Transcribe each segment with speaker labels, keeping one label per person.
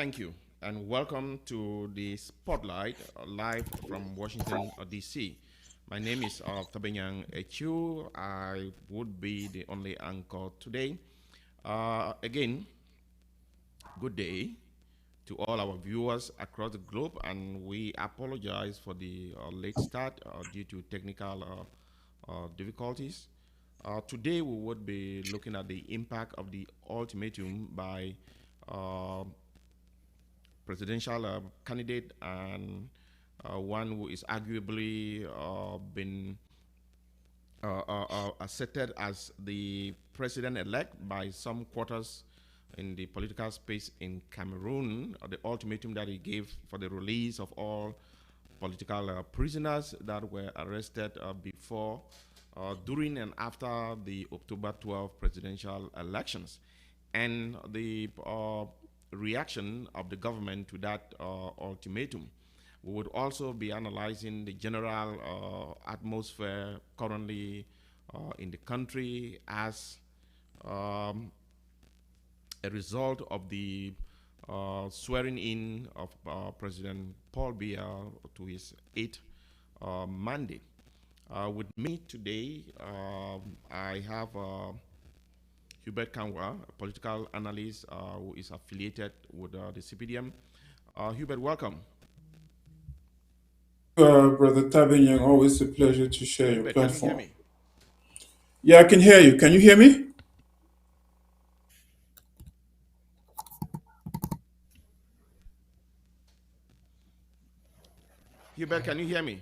Speaker 1: Thank you, and welcome to the Spotlight live from Washington, D.C. My name is Tabenyang Echu. I would be the only anchor today. Again, good day to all our viewers across the globe, and we apologize for the late start due to technical difficulties. Today, we would be looking at the impact of the ultimatum by uh, presidential candidate and one who is arguably been accepted as the president-elect by some quarters in the political space in Cameroon, the ultimatum that he gave for the release of all political prisoners that were arrested before, during, and after the October 12 presidential elections, and the reaction of the government to that ultimatum. We would also be analyzing the general atmosphere currently in the country as um, a result of the swearing in of President Paul Biya to his eighth mandate. With me today, I have Hubert Kanwa, a political analyst who is affiliated with the CPDM. Hubert, welcome.
Speaker 2: Brother Tabinyang, always a pleasure to share your
Speaker 1: Hubert, can you hear
Speaker 2: platform.
Speaker 1: me?
Speaker 2: Yeah, I can hear you. Can you hear me?
Speaker 1: Hubert, can you hear me?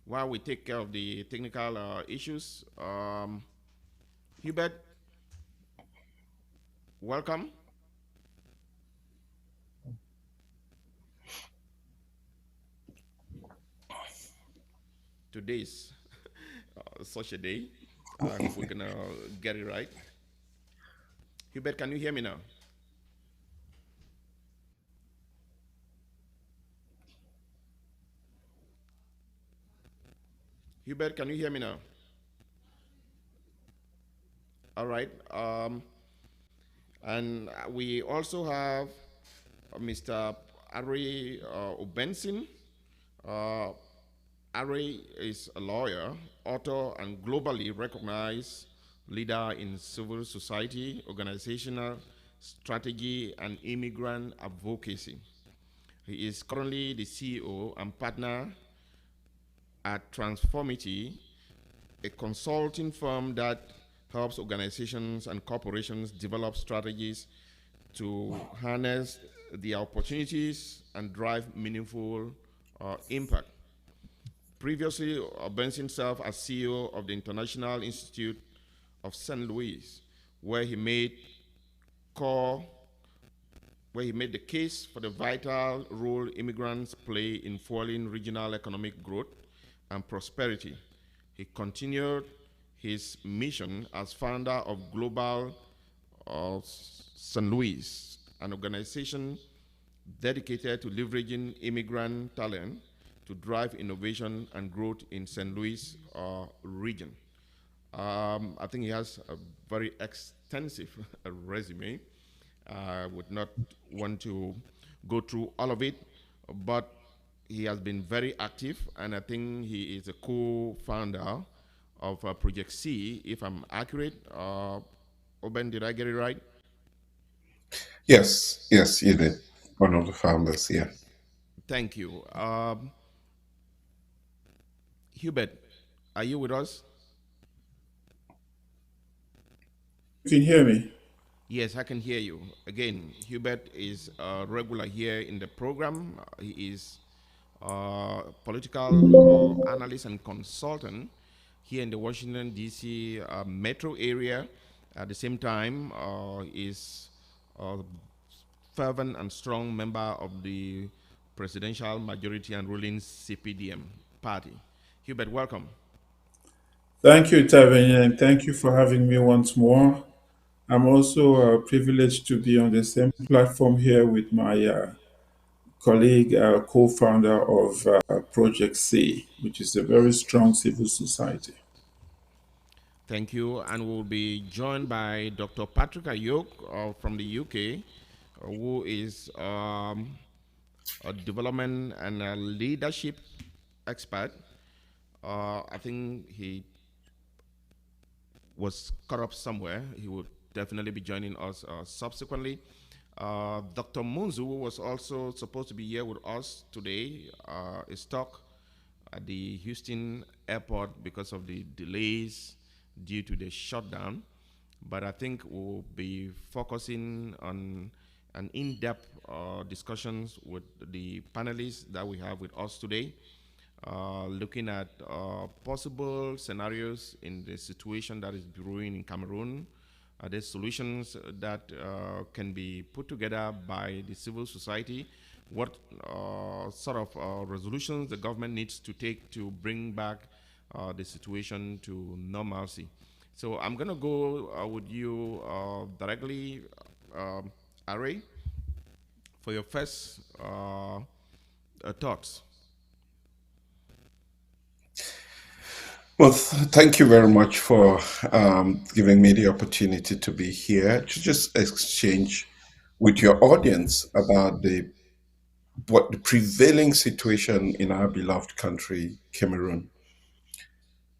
Speaker 1: While we take care of the technical issues, Hubert, welcome. Today's such a day. I hope we're gonna get it right. Hubert, can you hear me now? Hubert, can you hear me now? All right. And we also have Mr. Ari Obensin. Uh, Ari is a lawyer, author, and globally recognized leader in civil society, organizational strategy, and immigrant advocacy. He is currently the CEO and partner at Transformity, a consulting firm that helps organizations and corporations develop strategies to harness the opportunities and drive meaningful impact. Previously, Benson served as CEO of the International Institute of St. Louis, where he made core where he made the case for the vital role immigrants play in fueling regional economic growth and prosperity. He continued his mission as founder of Global St. Louis, an organization dedicated to leveraging immigrant talent to drive innovation and growth in St. Louis region. I think he has a very extensive resume. I would not want to go through all of it, but he has been very active, and I think he is a co-founder of Project C, if I'm accurate. Oben, did I get it right?
Speaker 3: Yes, you did. One of the founders, yeah.
Speaker 1: Thank you. Hubert, are you with us?
Speaker 2: You can hear me.
Speaker 1: Yes, I can hear you. Again, Hubert is a regular here in the program. He is a political analyst and consultant here in the Washington, D.C. Metro area. At the same time, is a fervent and strong member of the presidential majority and ruling CPDM party. Hubert, welcome.
Speaker 2: Thank you, Tabinyang. Thank you for having me once more. I'm also privileged to be on the same platform here with my colleague, co-founder of Project C, which is a very strong civil society.
Speaker 1: Thank you. And we'll be joined by Dr. Patrick Ayok from the UK, who is a development and a leadership expert. I think he was caught up somewhere. He would definitely be joining us subsequently. Dr. Munzu, who was also supposed to be here with us today, is stuck at the Houston airport because of the delays due to the shutdown. But I think we'll be focusing on an in-depth discussions with the panelists that we have with us today, looking at possible scenarios in the situation that is brewing in Cameroon. There's solutions that can be put together by the civil society. What sort of resolutions the government needs to take to bring back the situation to normalcy. So I'm going to go with you directly, Ari, for your first thoughts.
Speaker 3: Well, thank you very much for giving me the opportunity to be here to just exchange with your audience about what the prevailing situation in our beloved country, Cameroon.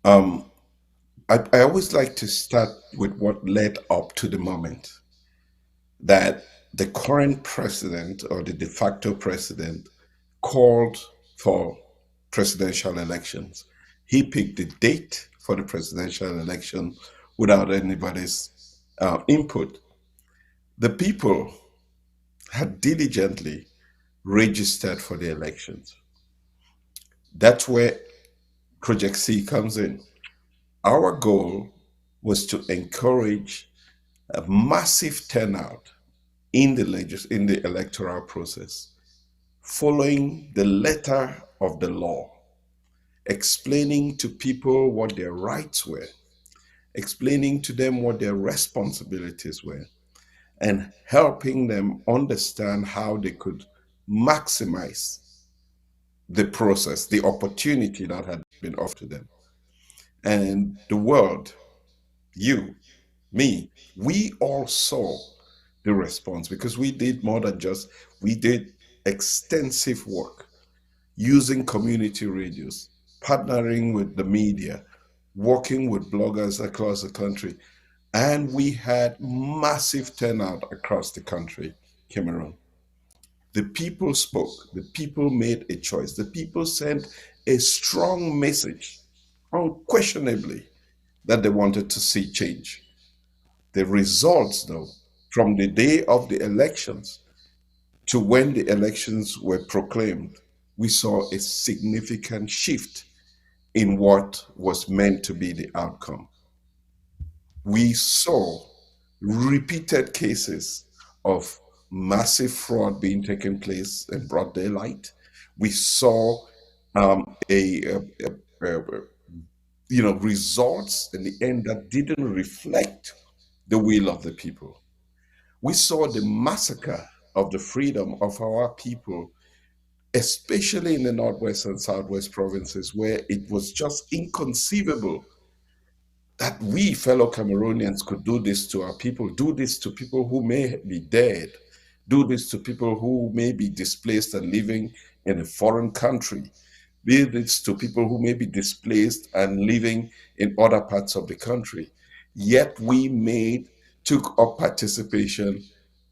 Speaker 3: Um, I always like to start with what led up to the moment that the current president or the de facto president called for presidential elections. He picked the date for the presidential election without anybody's input. The people had diligently registered for the elections. That's where Project C comes in. Our goal was to encourage a massive turnout in in the electoral process, following the letter of the law, explaining to people what their rights were, explaining to them what their responsibilities were, and helping them understand how they could maximize the process, the opportunity that had been offered to them. And the world, you, me, we all saw the response because we did more than just, we did extensive work using community radios, partnering with the media, working with bloggers across the country. And we had massive turnout across the country, Cameroon. The people spoke, the people made a choice, the people sent a strong message, unquestionably, that they wanted to see change. The results, though, from the day of the elections to when the elections were proclaimed, we saw a significant shift in what was meant to be the outcome. We saw repeated cases of massive fraud being taken place in broad daylight. We saw a results in the end that didn't reflect the will of the people. We saw the massacre of the freedom of our people, especially in the Northwest and Southwest provinces, where it was just inconceivable that we fellow Cameroonians could do this to our people, do this to people who may be dead, do this to people who may be displaced and living in a foreign country, do this to people who may be displaced and living in other parts of the country. Yet took up participation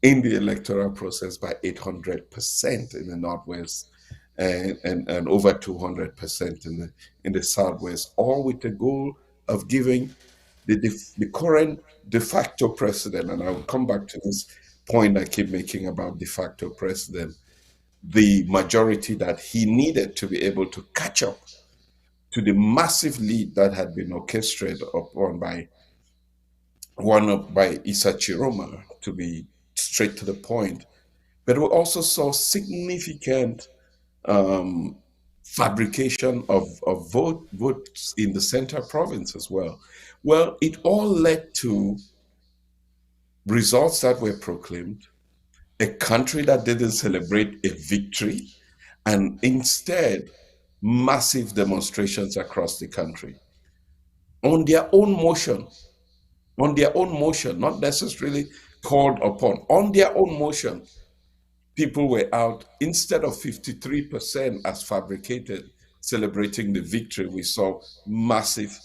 Speaker 3: in the electoral process by 800% in the Northwest and over 200% in the Southwest, all with the goal of giving the current de facto president, and I will come back to this point I keep making about de facto president, the majority that he needed to be able to catch up to the massive lead that had been orchestrated upon by Issa Chiroma, to be straight to the point. But we also saw significant um, fabrication of votes in the center province as well. Well, it all led to results that were proclaimed, a country that didn't celebrate a victory, and instead, massive demonstrations across the country. on their own motion, on their own motion, not necessarily called upon, on their own motion. People were out instead of 53% as fabricated, celebrating the victory. We saw massive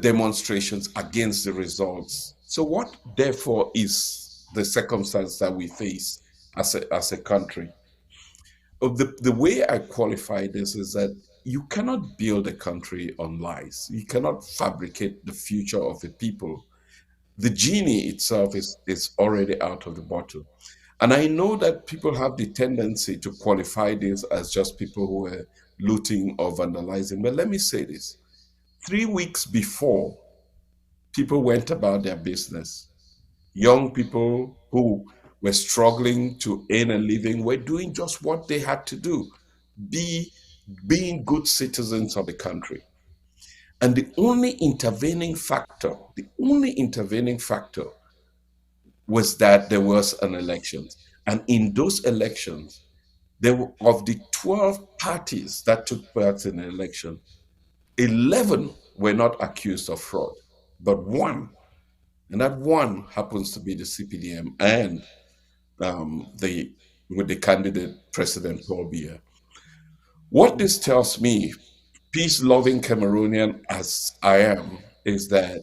Speaker 3: demonstrations against the results. So, what therefore is the circumstance that we face as a country? The way I qualify this is that you cannot build a country on lies. You cannot fabricate the future of a people. The genie itself is already out of the bottle. And I know that people have the tendency to qualify this as just people who are looting or vandalizing. But let me say this: 3 weeks before people went about their business, young people who were struggling to earn a living were doing just what they had to do, be being good citizens of the country. And the only intervening factor was that there was an election. And in those elections, there were, of the 12 parties that took part in the election, 11 were not accused of fraud, but one, and that one happens to be the CPDM and the with the candidate President Paul Biya. What this tells me, peace-loving Cameroonian as I am, is that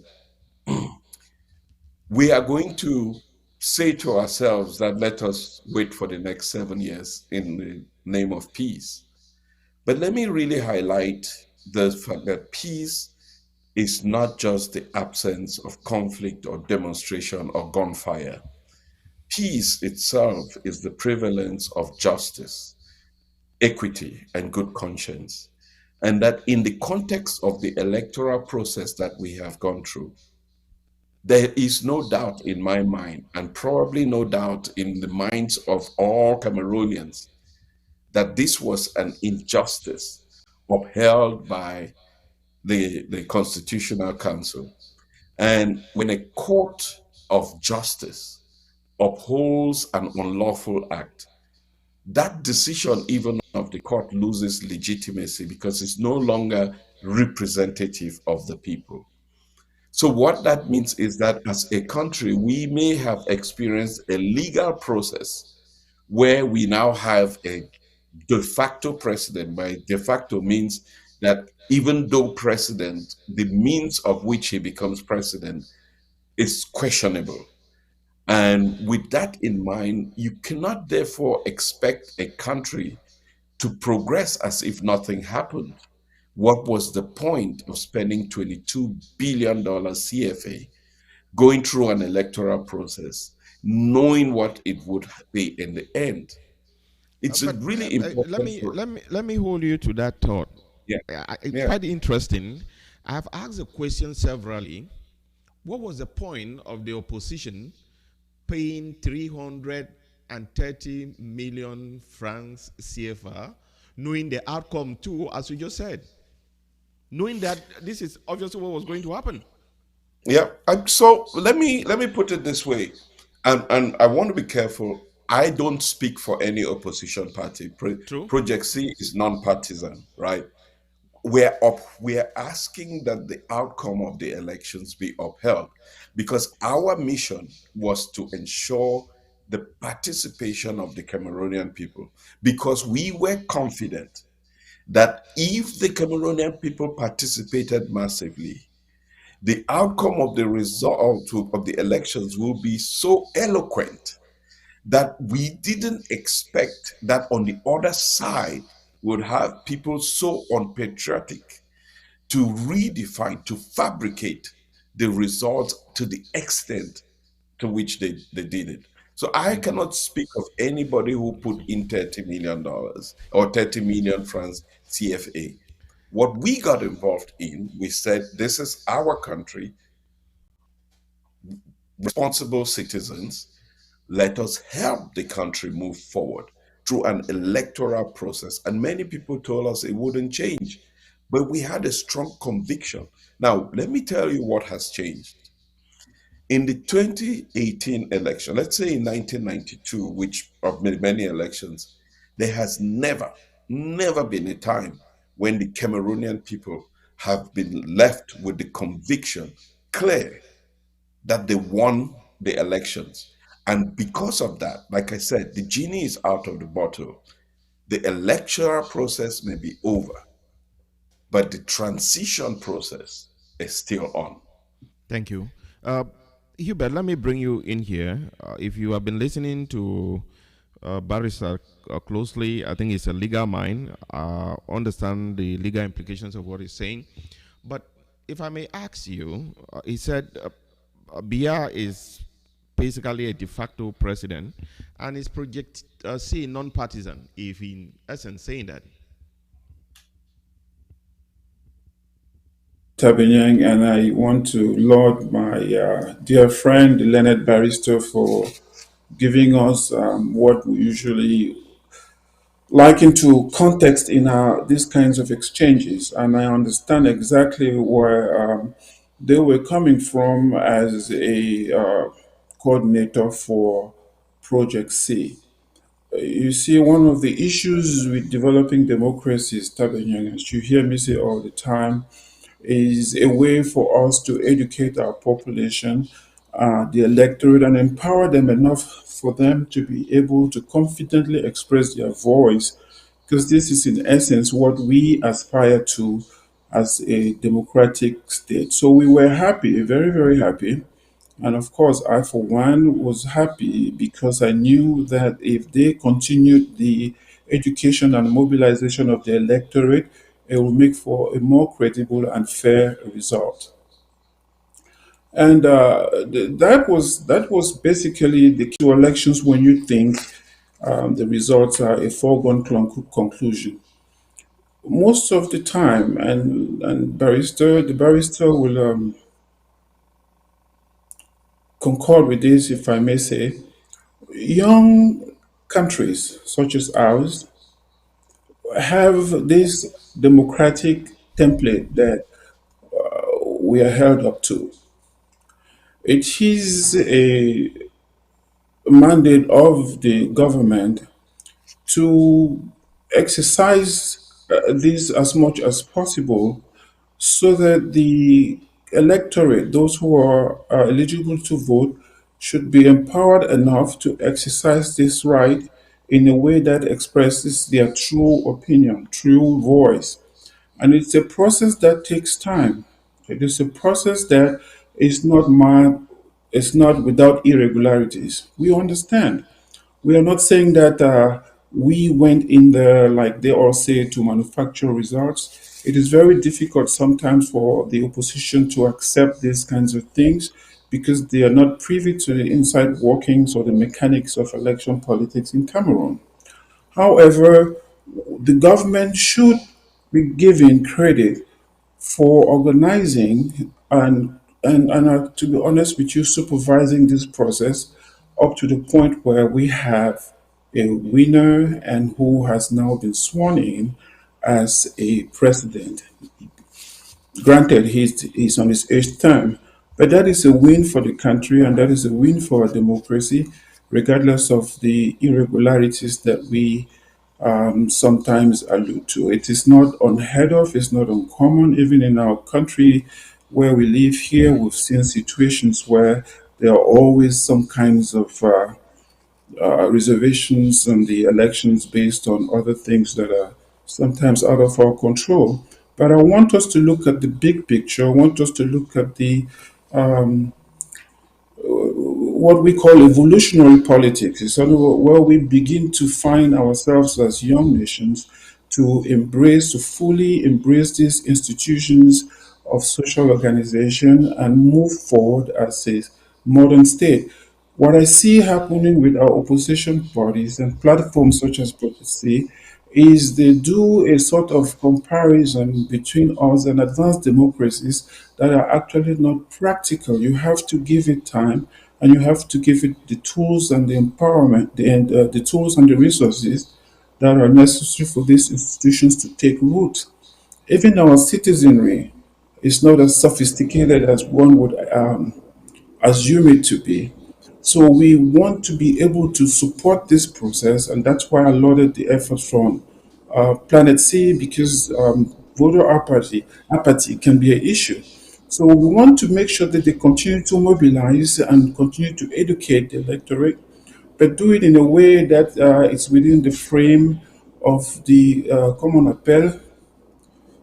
Speaker 3: we are going to say to ourselves that let us wait for the next 7 years in the name of peace. But let me really highlight the fact that peace is not just the absence of conflict or demonstration or gunfire. Peace itself is the prevalence of justice, equity, and good conscience. And that in the context of the electoral process that we have gone through, there is no doubt in my mind, and probably no doubt in the minds of all Cameroonians, that this was an injustice upheld by the Constitutional Council. And when a court of justice upholds an unlawful act, that decision, even of the court, loses legitimacy because it's no longer representative of the people. So, what that means is that as a country, we may have experienced a legal process where we now have a de facto president. By de facto means that even though president, the means of which he becomes president is questionable. And with that in mind, you cannot therefore expect a country to progress as if nothing happened. What was the point of spending $22 billion CFA, going through an electoral process, knowing what it would be in the end? It's
Speaker 1: But
Speaker 3: really
Speaker 1: let
Speaker 3: important
Speaker 1: me
Speaker 3: for,
Speaker 1: let me let me hold you to that thought.
Speaker 3: yeah,
Speaker 1: It's
Speaker 3: yeah,
Speaker 1: quite interesting. I have asked the question severally. What was the point of the opposition paying 330 million francs CFA, knowing the outcome too, as you just said, knowing that this is obviously what was going to happen?
Speaker 3: yeah. So let me put it this way, and I want to be careful. I don't speak for any opposition party.
Speaker 1: True.
Speaker 3: Project C is non-partisan, right? We're asking that the outcome of the elections be upheld because our mission was to ensure the participation of the Cameroonian people, because we were confident that if the Cameroonian people participated massively, the outcome of the result of the elections will be so eloquent that we didn't expect that on the other side would have people so unpatriotic to redefine, to fabricate the results to the extent to which they did it. So I cannot speak of anybody who put in $30 million or 30 million francs CFA. What we got involved in, we said, this is our country, responsible citizens. Let us help the country move forward through an electoral process. And many people told us it wouldn't change, but we had a strong conviction. Now, let me tell you what has changed. In the 2018 election, let's say in 1992, which of many elections, there has never been a time when the Cameroonian people have been left with the conviction clear that they won the elections. And because of that, like I said, the genie is out of the bottle. The electoral process may be over, but the transition process is still on.
Speaker 1: Thank you. Uh, Hubert, let me bring you in here. If you have been listening to Barrister closely, I think he's a legal mind, understand the legal implications of what he's saying. But if I may ask you, he said Biya is basically a de facto president and is project C non-partisan, if in essence saying that.
Speaker 2: Tabenyang, and I want to laud my dear friend, the learned barrister, for giving us what we usually like into context in our these kinds of exchanges. And I understand exactly where they were coming from as a coordinator for Project C. You see, one of the issues with developing democracies, Tabenyang, as you hear me say all the time, is a way for us to educate our population, the electorate, and empower them enough for them to be able to confidently express their voice. Because this is, in essence, what we aspire to as a democratic state. So we were happy, very, very happy. And of course, I, for one, was happy because I knew that if they continued the education and mobilization of the electorate, it will make for a more credible and fair result. And that was basically the key to elections when you think the results are a foregone conclusion. Most of the time, and the barrister will concord with this, if I may say, young countries such as ours have this democratic template that we are held up to. It is a mandate of the government to exercise this as much as possible so that the electorate, those who are eligible to vote, should be empowered enough to exercise this right in a way that expresses their true opinion, true voice. And it's a process that takes time. It is a process that is not it's not without irregularities. We understand. We are not saying that we went in there, like they all say, to manufacture results. It is very difficult sometimes for the opposition to accept these kinds of things because they are not privy to the inside workings or the mechanics of election politics in Cameroon. However, the government should be given credit for organizing and to be honest with you, supervising this process up to the point where we have a winner and who has now been sworn in as a president. Granted, he's on his eighth term, but that is a win for the country and that is a win for our democracy, regardless of the irregularities that we sometimes allude to. It is not unheard of, it's not uncommon. Even in our country where we live here, we've seen situations where there are always some kinds of reservations on the elections based on other things that are sometimes out of our control. But I want us to look at the big picture. I want us to look at the what we call evolutionary politics. It's sort of where we begin to find ourselves as young nations to embrace, to fully embrace these institutions of social organization and move forward as a modern state. What I see happening with our opposition parties and platforms such as Prophecy is they do a sort of comparison between us and advanced democracies that are actually not practical. You have to give it time and you have to give it the tools and the empowerment and the tools and the resources that are necessary for these institutions to take root. Even our citizenry is not as sophisticated as one would assume it to be. So we want to be able to support this process, and that's why I lauded the efforts from Planet C because voter apathy can be an issue. So we want to make sure that they continue to mobilize and continue to educate the electorate, but do it in a way that is within the frame of the common appel,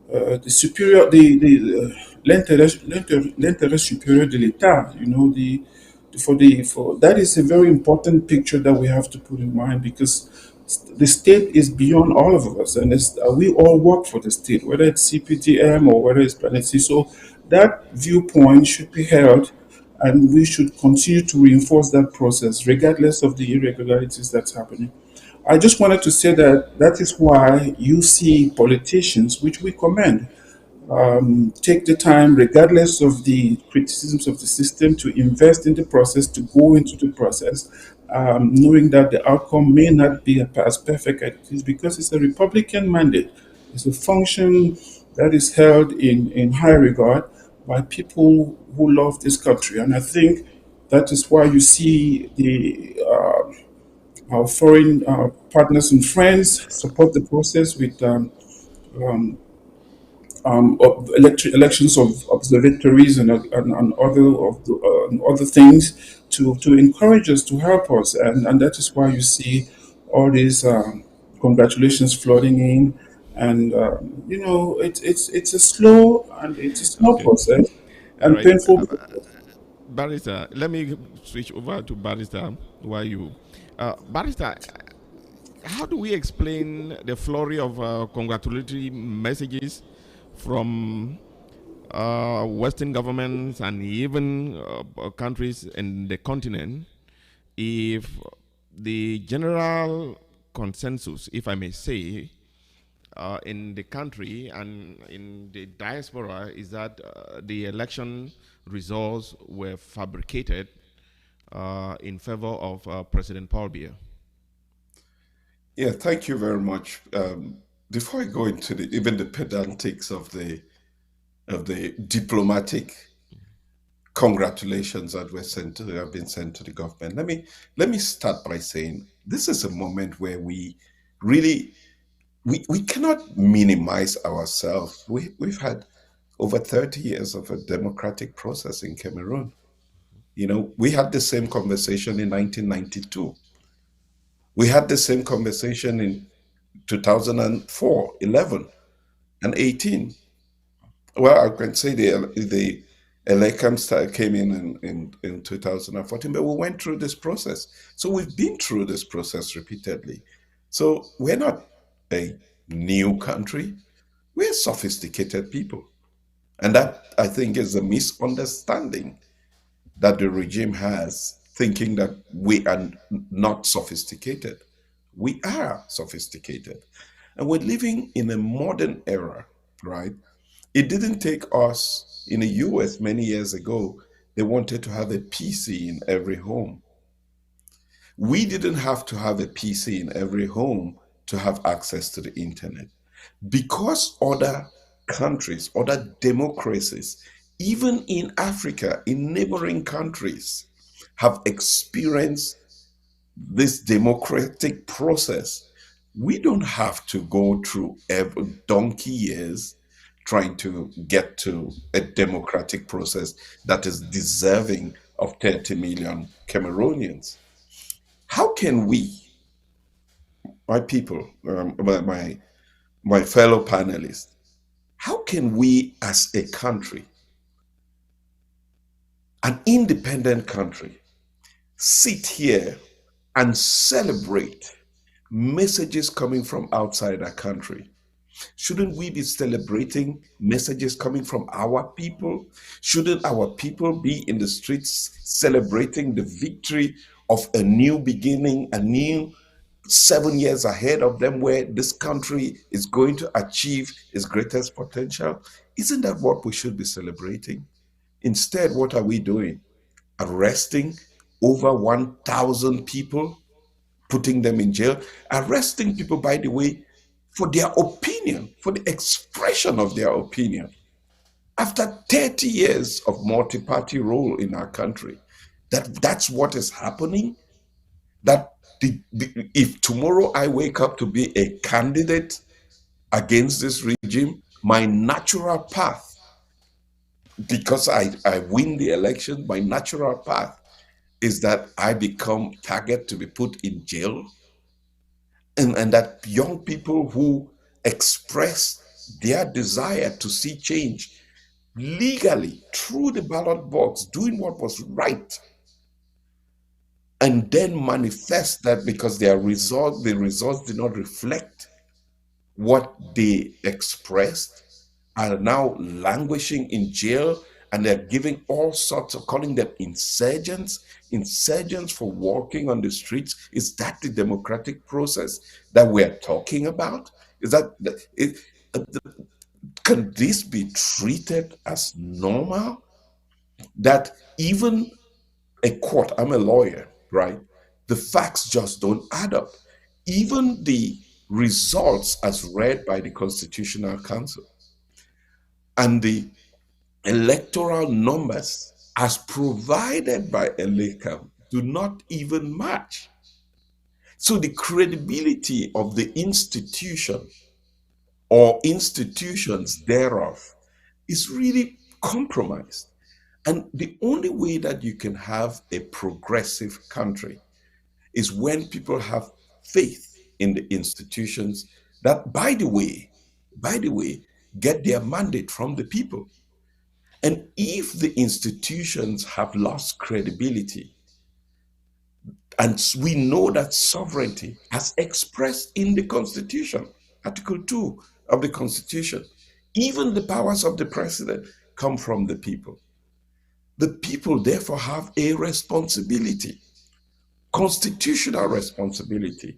Speaker 2: the superior, l'intérêt supérieur de l'État. You know, for that is a very important picture that we have to put in mind, because the state is beyond all of us, and we all work for the state, whether it's CPTM or whether it's Planet C. So that viewpoint should be held, and we should continue to reinforce that process regardless of the irregularities that's happening. I just wanted to say that that is why you see politicians, which we commend, take the time, regardless of the criticisms of the system, to invest in the process, to go into the process, knowing that the outcome may not be as perfect as it is, because it's a Republican mandate. It's a function that is held in high regard by people who love this country. And I think that is why you see our foreign partners and friends support the process with elections of observatories and other things to encourage us, to help us, and that is why you see all these congratulations flooding in, and it's a slow and it's a slow
Speaker 1: Okay.
Speaker 2: process
Speaker 1: All
Speaker 2: and
Speaker 1: right.
Speaker 2: painful process.
Speaker 1: Barrister, let me switch over to Barrister while you. Barrister, how do we explain the flurry of congratulatory messages from Western governments and even countries in the continent if the general consensus, if I may say, in the country and in the diaspora is that the election results were fabricated in favor of President Paul Biya?
Speaker 3: Yeah, thank you very much. Before I go into even the pedantics of the diplomatic congratulations that have been sent to the government, let me start by saying this is a moment where we really we cannot minimize ourselves. We've had over 30 years of a democratic process in Cameroon. You know, we had the same conversation in 1992. We had the same conversation in 2004, 11, and 18. Well, I can say the elections came in 2014, but we went through this process. So we've been through this process repeatedly. So we're not a new country. We're sophisticated people. And that, I think, is a misunderstanding that the regime has, thinking that we are not sophisticated. We are sophisticated. And we're living in a modern era, right? It didn't take us in the US many years ago, they wanted to have a PC in every home. We didn't have to have a PC in every home to have access to the internet because other countries, other democracies, even in Africa, in neighboring countries, have experienced this democratic process. We don't have to go through every donkey years trying to get to a democratic process that is deserving of 30 million Cameroonians. How can we, my people, my fellow panelists, how can we as a country, an independent country, sit here and celebrate messages coming from outside our country? Shouldn't we be celebrating messages coming from our people? Shouldn't our people be in the streets celebrating the victory of a new beginning, a new 7 years ahead of them, where this country is going to achieve its greatest potential? Isn't that what we should be celebrating? Instead, what are we doing? Arresting over 1,000 people, putting them in jail, arresting people, by the way, for their opinion, for the expression of their opinion. After 30 years of multi-party rule in our country, that's what is happening. That if tomorrow I wake up to be a candidate against this regime, My natural path, because I win the election, my natural path is that I become target to be put in jail, and that young people who express their desire to see change legally through the ballot box, doing what was right, and then manifest that because the results did not reflect what they expressed, are now languishing in jail, and they're giving all sorts of, calling them insurgents for walking on the streets. Is that the democratic process that we're talking about? Is that can this be treated as normal, that even a court, I'm a lawyer, right? The facts just don't add up. Even the results as read by the Constitutional Council and the electoral numbers as provided by ELECAM do not even match. So the credibility of the institution or institutions thereof is really compromised. And the only way that you can have a progressive country is when people have faith in the institutions that, by the way, get their mandate from the people. And if the institutions have lost credibility, and we know that sovereignty, as expressed in the Constitution, Article 2 of the Constitution, even the powers of the president come from the people. The people therefore have a responsibility, constitutional responsibility,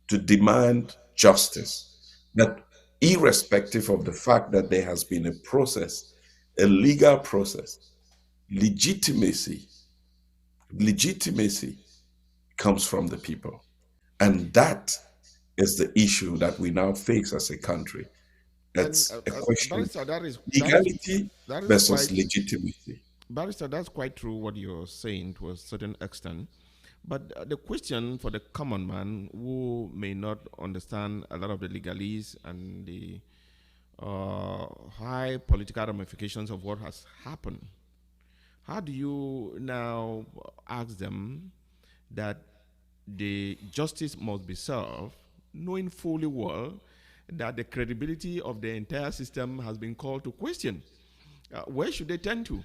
Speaker 3: to demand justice. That irrespective of the fact that there has been a process, a legal process, legitimacy, legitimacy comes from the people. And that is the issue that we now face as a country.
Speaker 1: And
Speaker 3: It's a question of
Speaker 1: barrister,
Speaker 3: legality
Speaker 1: that is
Speaker 3: versus
Speaker 1: quite
Speaker 3: legitimacy.
Speaker 1: barrister. That's quite true what you're saying to a certain extent. But the question for the common man who may not understand a lot of the legalese and the high political ramifications of what has happened, how do you now ask them that the justice must be served, knowing fully well that the credibility of the entire system has been called to question? Where should they turn to?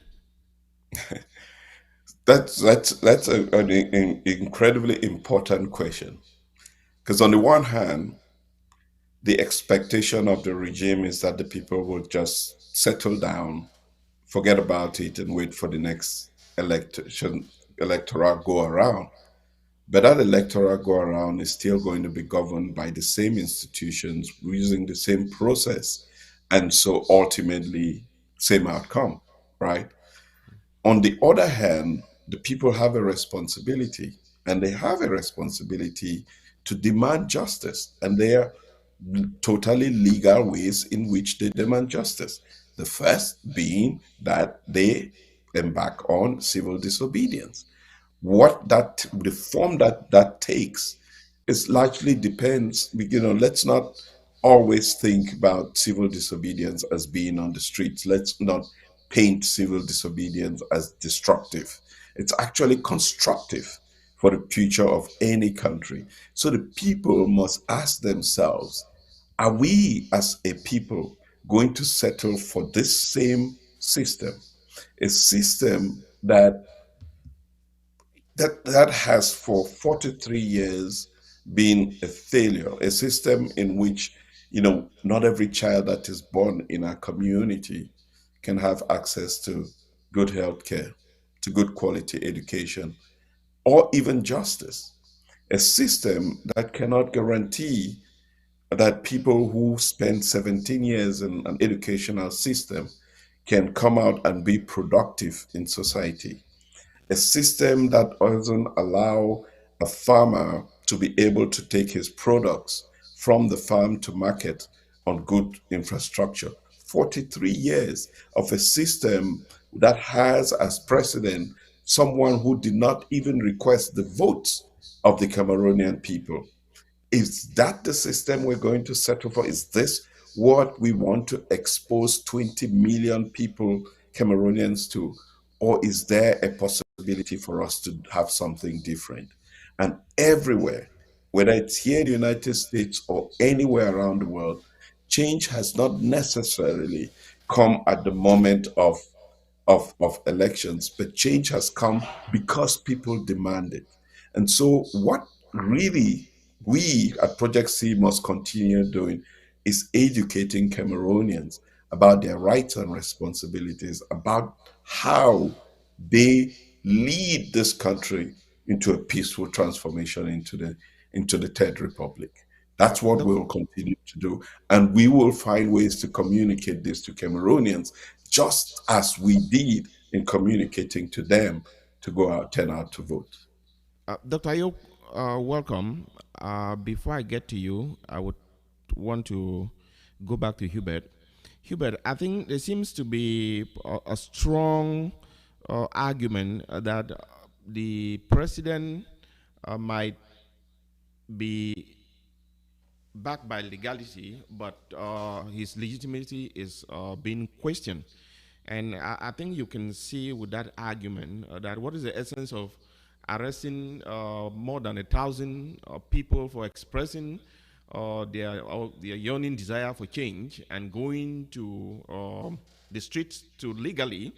Speaker 3: That's an incredibly important question, because on the one hand, the expectation of the regime is that the people will just settle down, forget about it, and wait for the next election electoral go around. But that electoral go around is still going to be governed by the same institutions using the same process, and so ultimately same outcome, right? On the other hand, the people have a responsibility, and they have a responsibility to demand justice, and there are totally legal ways in which they demand justice. The first being that they embark on civil disobedience. What that the form that takes is largely depends. Let's not always think about civil disobedience as being on the streets. Let's not paint civil disobedience as destructive. It's actually constructive for the future of any country. So the people must ask themselves, are we as a people going to settle for this same system, a system that has for 43 years been a failure, a system in which, not every child that is born in our community can have access to good health care, to good quality education, or even justice. A system that cannot guarantee that people who spend 17 years in an educational system can come out and be productive in society. A system that doesn't allow a farmer to be able to take his products from the farm to market on good infrastructure. 43 years of a system that has as president someone who did not even request the votes of the Cameroonian people. Is that the system we're going to settle for? Is this what we want to expose 20 million people, Cameroonians, to? Or is there a possibility for us to have something different? And everywhere, whether it's here in the United States or anywhere around the world, change has not necessarily come at the moment of elections, but change has come because people demand it. And so, what really we at Project C must continue doing is educating Cameroonians about their rights and responsibilities, about how they lead this country into a peaceful transformation into the third republic. That's what
Speaker 1: Doc,
Speaker 3: we'll continue to do. And we will find ways to communicate this to Cameroonians, just as we did in communicating to them to go out, turn out to vote.
Speaker 1: Dr. Ayok, welcome. Before I get to you, I would want to go back to Hubert. Hubert, I think there seems to be a strong argument that the president might be backed by legality, but his legitimacy is being questioned. And I think you can see with that argument that what is the essence of arresting more than 1,000 people for expressing their yearning desire for change and going to the streets to legally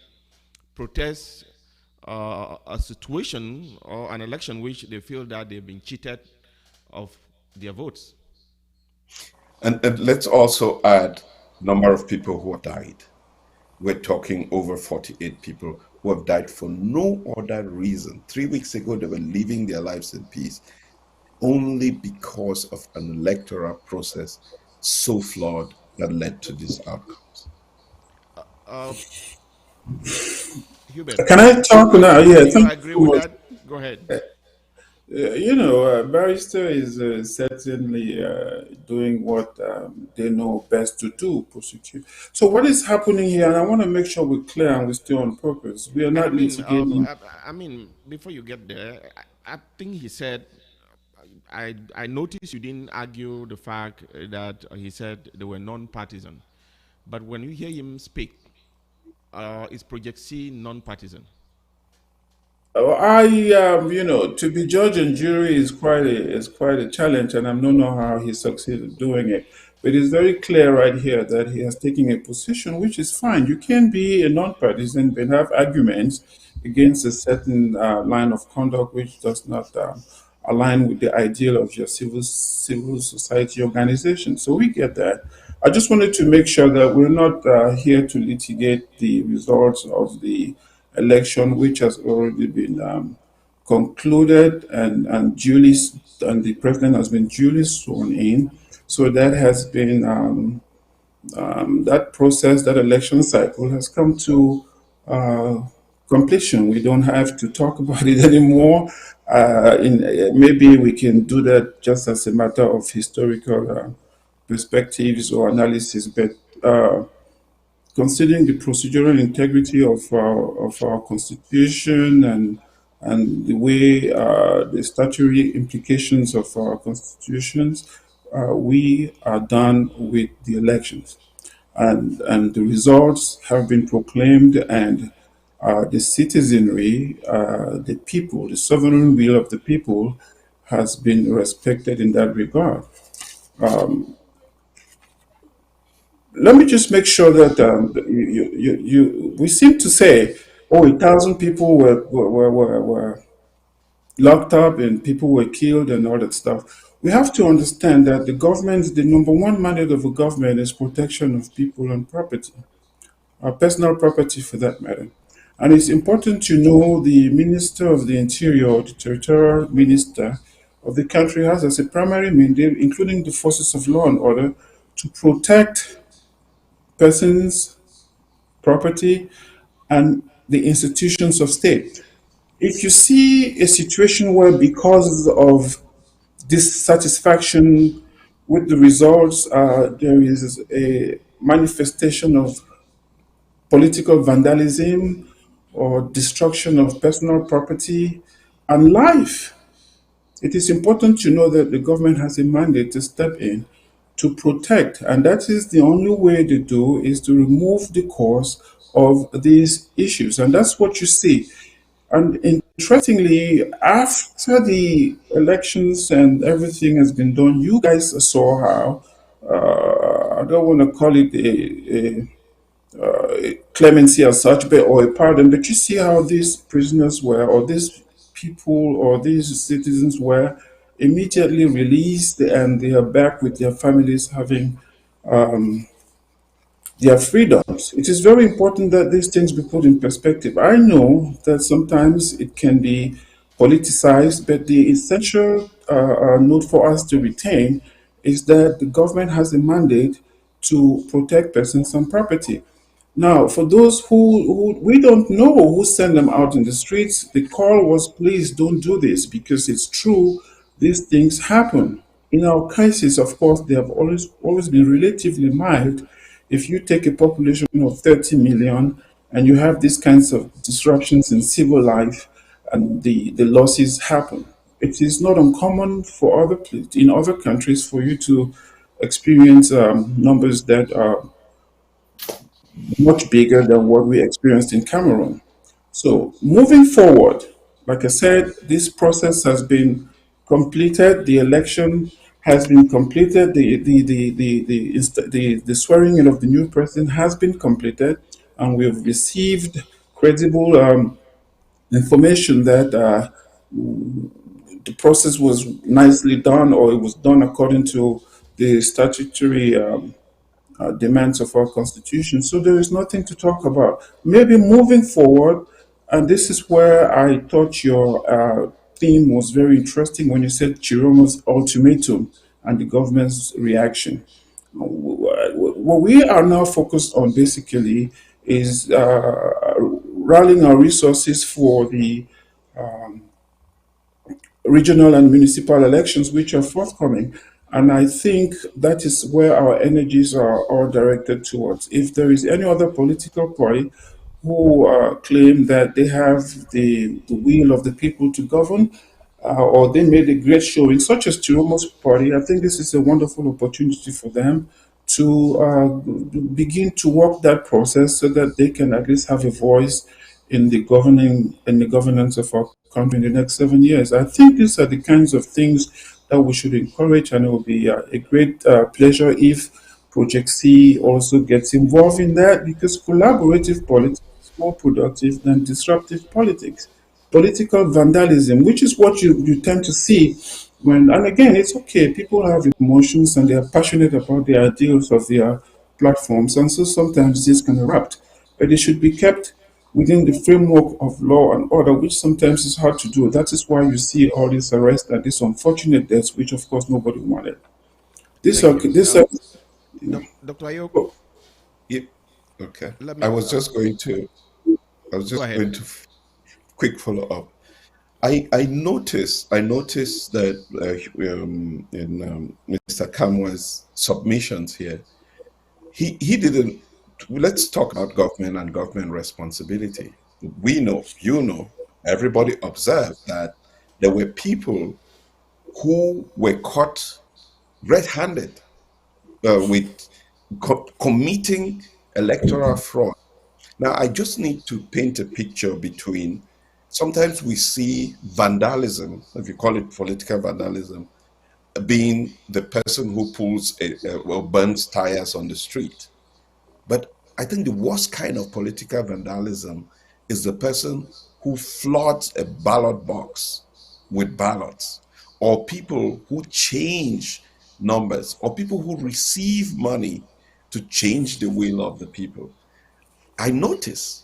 Speaker 1: protest a situation or an election which they feel that they've been cheated of their votes.
Speaker 3: And let's also add number of people who have died. We're talking over 48 people who have died for no other reason. 3 weeks ago, they were living their lives in peace only because of an electoral process so flawed that led to these outcomes.
Speaker 1: Uh, Hubert,
Speaker 2: Can I talk now? Yeah,
Speaker 1: do you
Speaker 2: thank you
Speaker 1: agree
Speaker 2: so
Speaker 1: with
Speaker 2: much.
Speaker 1: that? Go ahead.
Speaker 2: Barrister is certainly doing what they know best to do, prosecute. So, what is happening here? And I want to make sure we're clear and we're still on purpose. We are
Speaker 1: I
Speaker 2: not
Speaker 1: mean,
Speaker 2: litigating.
Speaker 1: I mean, before you get there, I think he said, I noticed you didn't argue the fact that he said they were non-partisan, but when you hear him speak, is Project C non-partisan?
Speaker 2: To be judge and jury is quite a challenge, and I don't know how he succeeded doing it. But it's very clear right here that he has taken a position, which is fine. You can be a non-partisan but have arguments against a certain line of conduct which does not align with the ideal of your civil society organization. So we get that. I just wanted to make sure that we're not here to litigate the results of the election, which has already been concluded and the president has been duly sworn in. So that has been that process, that election cycle has come to uh, completion. We don't have to talk about it anymore. Maybe we can do that just as a matter of historical perspectives or analysis, but considering the procedural integrity of our constitution and the way the statutory implications of our constitutions, we are done with the elections, and the results have been proclaimed, and the citizenry, the people, the sovereign will of the people, has been respected in that regard. Let me just make sure that we seem to say, oh, 1,000 people were locked up and people were killed and all that stuff. We have to understand that the number one mandate of a government is protection of people and property, personal property for that matter. And it's important to know the Minister of the Interior, the territorial minister of the country, has as a primary mandate, including the forces of law and order, to protect persons, property, and the institutions of state. If you see a situation where, because of dissatisfaction with the results, there is a manifestation of political vandalism or destruction of personal property and life, it is important to know that the government has a mandate to step in to protect, and that is the only way to do is to remove the cause of these issues, and that's what you see. And interestingly, after the elections and everything has been done, you guys saw how I don't want to call it a clemency as such, but or a pardon, but you see how these prisoners were, or these people, or these citizens were immediately released, and they are back with their families having their freedoms. It is very important that these things be put in perspective. I know that sometimes it can be politicized, but the essential note for us to retain is that the government has a mandate to protect persons and property. Now, for those who we don't know who sent them out in the streets, the call was please don't do this because it's true, these things happen. In our cases, of course, they have always been relatively mild. If you take a population of 30 million and you have these kinds of disruptions in civil life and the losses happen. It is not uncommon for in other countries for you to experience numbers that are much bigger than what we experienced in Cameroon. So, moving forward, like I said, this process has been completed. The election has been completed. The swearing in of the new president has been completed, and we have received credible information that the process was nicely done, or it was done according to the statutory demands of our constitution. So there is nothing to talk about. Maybe moving forward, and this is where I thought your theme was very interesting when you said Chiroma's ultimatum and the government's reaction. What we are now focused on basically is rallying our resources for the regional and municipal elections, which are forthcoming. And I think that is where our energies are all directed towards. If there is any other political party who claim that they have the will of the people to govern, or they made a great showing, such as Chiromo's party, I think this is a wonderful opportunity for them to begin to work that process so that they can at least have a voice in the governance of our country in the next 7 years. I think these are the kinds of things that we should encourage, and it will be a great pleasure if Project C also gets involved in that because collaborative politics is more productive than disruptive politics. Political vandalism, which is what you tend to see when, and again, it's okay, people have emotions and they are passionate about the ideals of their platforms, and so sometimes this can erupt, but they should be kept within the framework of law and order, which sometimes is hard to do. That is why you see all these arrests and these unfortunate deaths, which of course nobody wanted. This
Speaker 1: Thank
Speaker 2: are
Speaker 1: you.
Speaker 2: this are
Speaker 1: Dr. Ayok,
Speaker 3: Oh, yeah, okay.
Speaker 1: let
Speaker 3: I
Speaker 1: me
Speaker 3: was just going to, I was
Speaker 1: go
Speaker 3: just
Speaker 1: ahead.
Speaker 3: going to quick follow up. I noticed that in Mr. Kamwa's submissions here, he didn't. Let's talk about government and government responsibility. We know, everybody observed that there were people who were caught red-handed with committing electoral fraud. Now, I just need to paint a picture between. Sometimes we see vandalism, if you call it political vandalism, being the person who pulls or burns tires on the street. But I think the worst kind of political vandalism is the person who floods a ballot box with ballots, or people who change numbers, or people who receive money to change the will of the people. I notice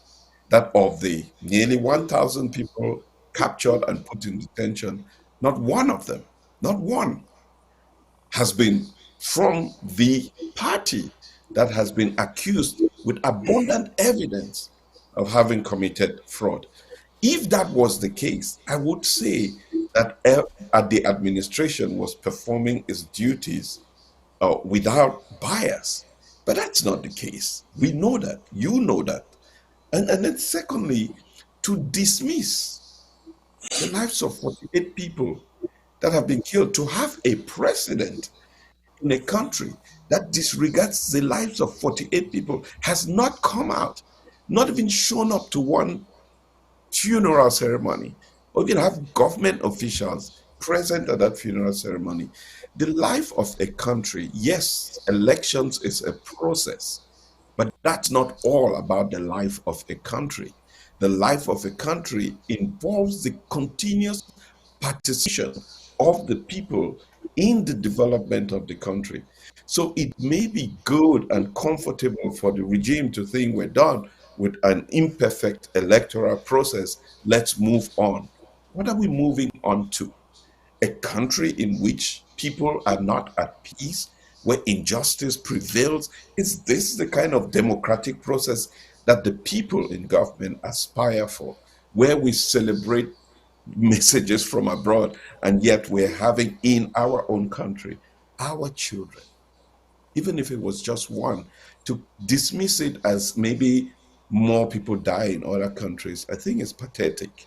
Speaker 3: that of the nearly 1,000 people captured and put in detention, not one of them, not one, has been from the party that has been accused with abundant evidence of having committed fraud. If that was the case, I would say that the administration was performing its duties without bias. But that's not the case. We know that. You know that. And then, secondly, to dismiss the lives of 48 people that have been killed, to have a president in a country that disregards the lives of 48 people has not come out, not even shown up to one funeral ceremony, or even have government officials present at that funeral ceremony. The life of a country, yes, elections is a process, but that's not all about the life of a country. The life of a country involves the continuous participation of the people in the development of the country. So it may be good and comfortable for the regime to think we're done with an imperfect electoral process. Let's move on. What are we moving on to? A country in which people are not at peace, where injustice prevails? Is this the kind of democratic process that the people in government aspire for, where we celebrate messages from abroad and yet we're having in our own country our children, even if it was just one, to dismiss it as maybe more people die in other countries, I think it's pathetic.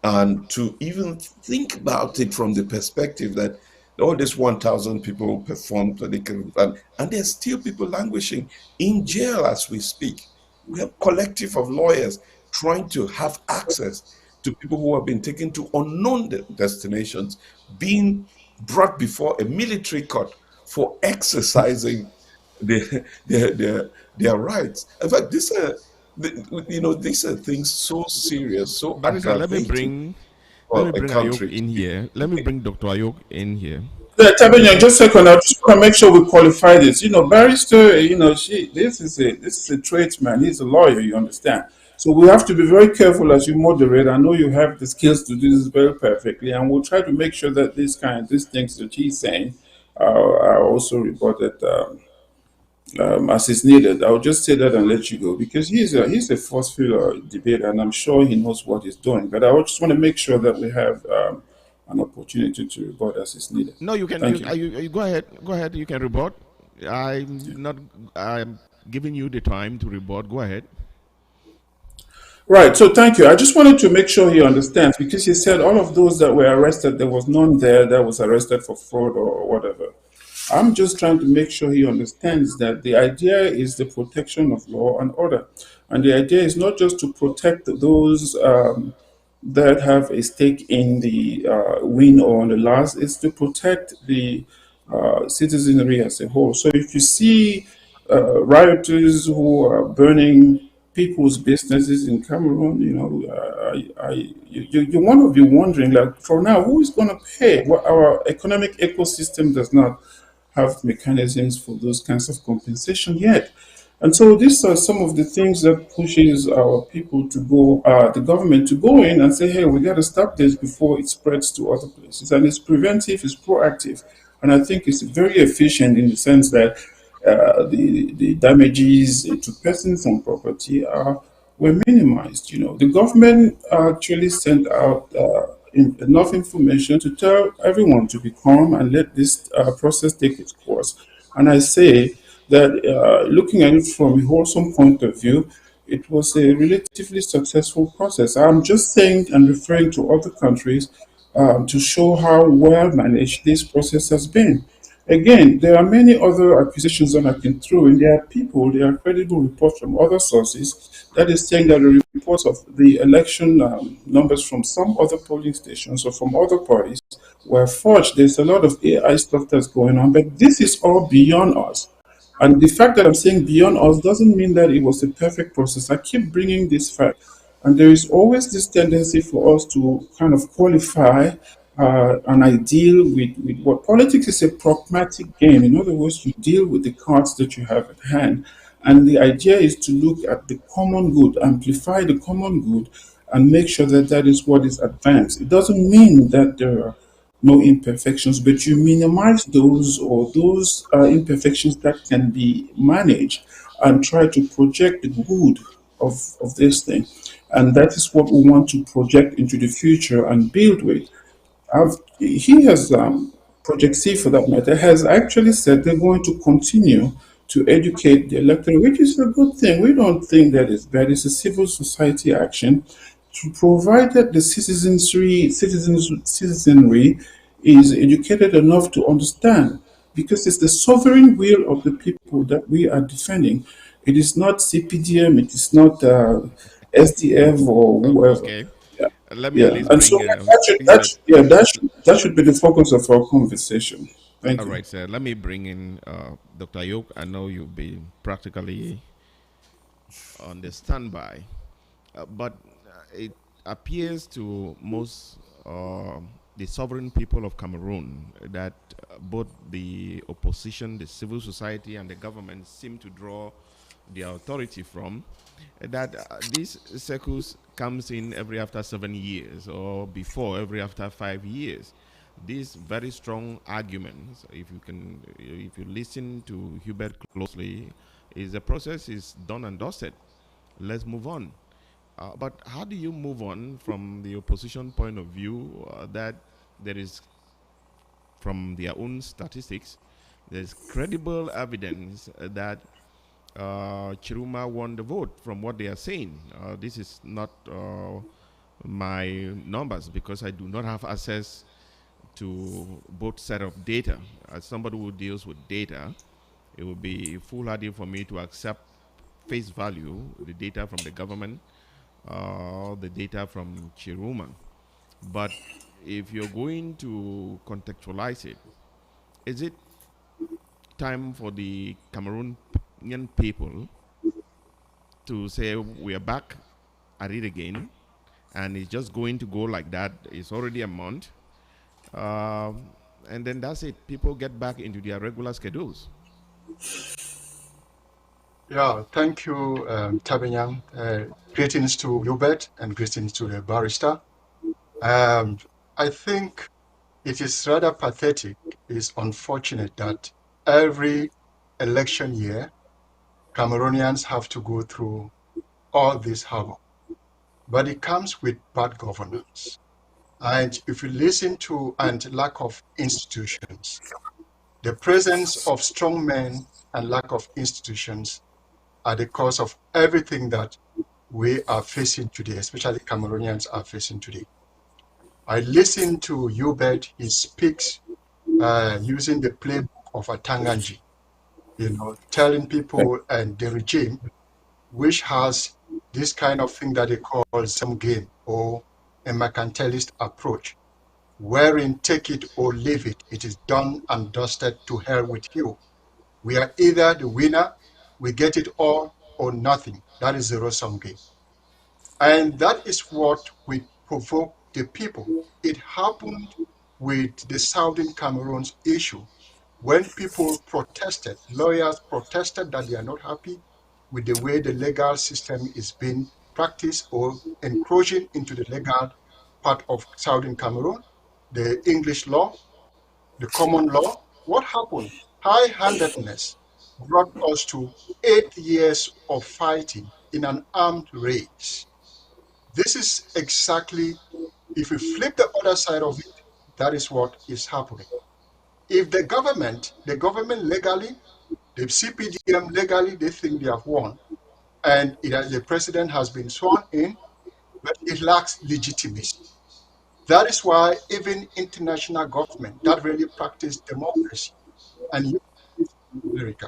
Speaker 3: And to even think about it from the perspective that all these 1,000 people performed political, and there's still people languishing in jail as we speak. We have collective of lawyers trying to have access to people who have been taken to unknown destinations, being brought before a military court for exercising their rights. In fact, these are things so serious, so
Speaker 1: Barrister,
Speaker 3: aggravating
Speaker 1: let
Speaker 3: for
Speaker 1: me
Speaker 3: a
Speaker 1: bring Ayok
Speaker 3: country.
Speaker 1: in here. Let me bring Dr. Ayok in here.
Speaker 2: Yeah, Tabenyan, just a second. I just want to make sure we qualify this. Barrister, this is a tradesman. He's a lawyer. You understand? So we have to be very careful as you moderate. I know you have the skills to do this very perfectly, and we'll try to make sure that these things that he's saying are also reported as is needed. I'll just say that and let you go because he's a forceful debater, and I'm sure he knows what he's doing. But I just want to make sure that we have an opportunity to rebut as is needed.
Speaker 1: No, you can.
Speaker 2: Thank you.
Speaker 1: You go ahead. Go ahead. You can rebut. I'm not. I'm giving you the time to rebut. Go ahead.
Speaker 2: Right. So thank you. I just wanted to make sure he understands because he said all of those that were arrested, there was none there that was arrested for fraud or whatever. I'm just trying to make sure he understands that the idea is the protection of law and order. And the idea is not just to protect those that have a stake in the win or on the loss, it's to protect the citizenry as a whole. So if you see rioters who are burning people's businesses in Cameroon, you want to be wondering, like, for now, who is going to pay? What our economic ecosystem does not have mechanisms for those kinds of compensation yet. And so these are some of the things that pushes our people to go, the government to go in and say, hey, we got to stop this before it spreads to other places. And it's preventive, it's proactive. And I think it's very efficient in the sense that the damages to persons and property were minimized. The government actually sent out enough information to tell everyone to be calm and let this process take its course. And I say that looking at it from a wholesome point of view, it was a relatively successful process. I'm just saying and referring to other countries to show how well managed this process has been. Again, there are many other accusations that I can throw in. There are credible reports from other sources that is saying that the reports of the election numbers from some other polling stations or from other parties were forged. There's a lot of AI stuff that's going on, but this is all beyond us. And the fact that I'm saying beyond us doesn't mean that it was a perfect process. I keep bringing this fact. And there is always this tendency for us to kind of qualify an ideal with what politics is a pragmatic game. In other words, you deal with the cards that you have at hand. And the idea is to look at the common good, amplify the common good, and make sure that that is what is advanced. It doesn't mean that there are no imperfections, but you minimize those or those imperfections that can be managed and try to project the good of this thing. And that is what we want to project into the future and build with. He has, Project C for that matter, has actually said they're going to continue to educate the electorate, which is a good thing. We don't think that is bad. It's a civil society action to provide that the citizenry is educated enough to understand. because it's the sovereign will of the people that we are defending. It is not CPDM, it is not SDF or whoever.
Speaker 1: Okay.
Speaker 2: Yeah,
Speaker 1: Let me at
Speaker 2: yeah.
Speaker 1: least
Speaker 2: And so
Speaker 1: bring
Speaker 2: that
Speaker 1: Hubert.
Speaker 2: should, yeah, that should be the focus of our conversation. Thank
Speaker 1: All
Speaker 2: you.
Speaker 1: right, sir. Let me bring in Dr. Yoke. I know you'll be practically on the standby. But it appears to most the sovereign people of Cameroon that both the opposition, the civil society, and the government seem to draw their authority from. That these circles comes in every after 7 years or before every after 5 years. These very strong arguments, if you listen to Hubert closely, is the process is done and dusted. Let's move on. But how do you move on from the opposition point of view that there is, from their own statistics, there's credible evidence that Tchiroma won the vote from what they are saying? This is not my numbers because I do not have access to both set of data. As somebody who deals with data, it would be foolhardy for me to accept face value the data from the government, the data from Tchiroma. But if you're going to contextualize it, is it time for the Cameroonian people to say we are back at it again, and it's just going to go like that? It's already a month, and then that's it. People get back into their regular schedules.
Speaker 4: Yeah, thank you, Tabenyang. Greetings to Hubert and greetings to the barrister. Um, I think it is rather pathetic, it's unfortunate that every election year, Cameroonians have to go through all this havoc. But it comes with bad governance. And if you listen to, and lack of institutions, the presence of strong men and lack of institutions are the cause of everything that we are facing today, especially Cameroonians are facing today. I listened to Hubert, he speaks using the playbook of Atanganji, telling
Speaker 2: Thank
Speaker 4: people and the regime, which has this kind of thing that they call some game or a mercantilist approach, wherein take it or leave it. It is done and dusted, to hell with you. We are either the winner, we get it all, or nothing. That is zero sum game. And that is what we provoke the people. It happened with the Southern Cameroon's issue when people protested, lawyers protested that they are not happy with the way the legal system is being practiced or encroaching into the legal part of Southern Cameroon, the English law, the common law. What happened? High-handedness brought us to 8 years of fighting in an armed race. This is exactly, if we flip the other side of it, that is what is happening. If the government legally, the CPDM legally, they think they have won, and the president has been sworn in, but it lacks legitimacy. That is why even international government that really practice democracy, and you in America,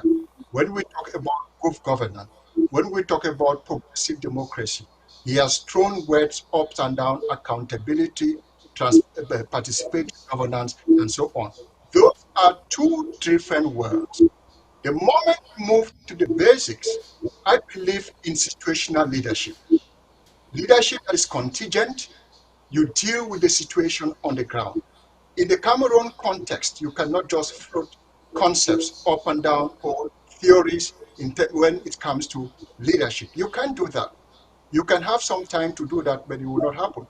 Speaker 4: when we talk about good governance, when we talk about progressive democracy, he has thrown words up and down: accountability, participatory governance, and so on. Those are two different words. The moment you move to the basics, I believe in situational leadership. Leadership that is contingent, you deal with the situation on the ground. In the Cameroon context, you cannot just float concepts up and down or theories when it comes to leadership. You can't do that. You can have some time to do that, but it will not happen.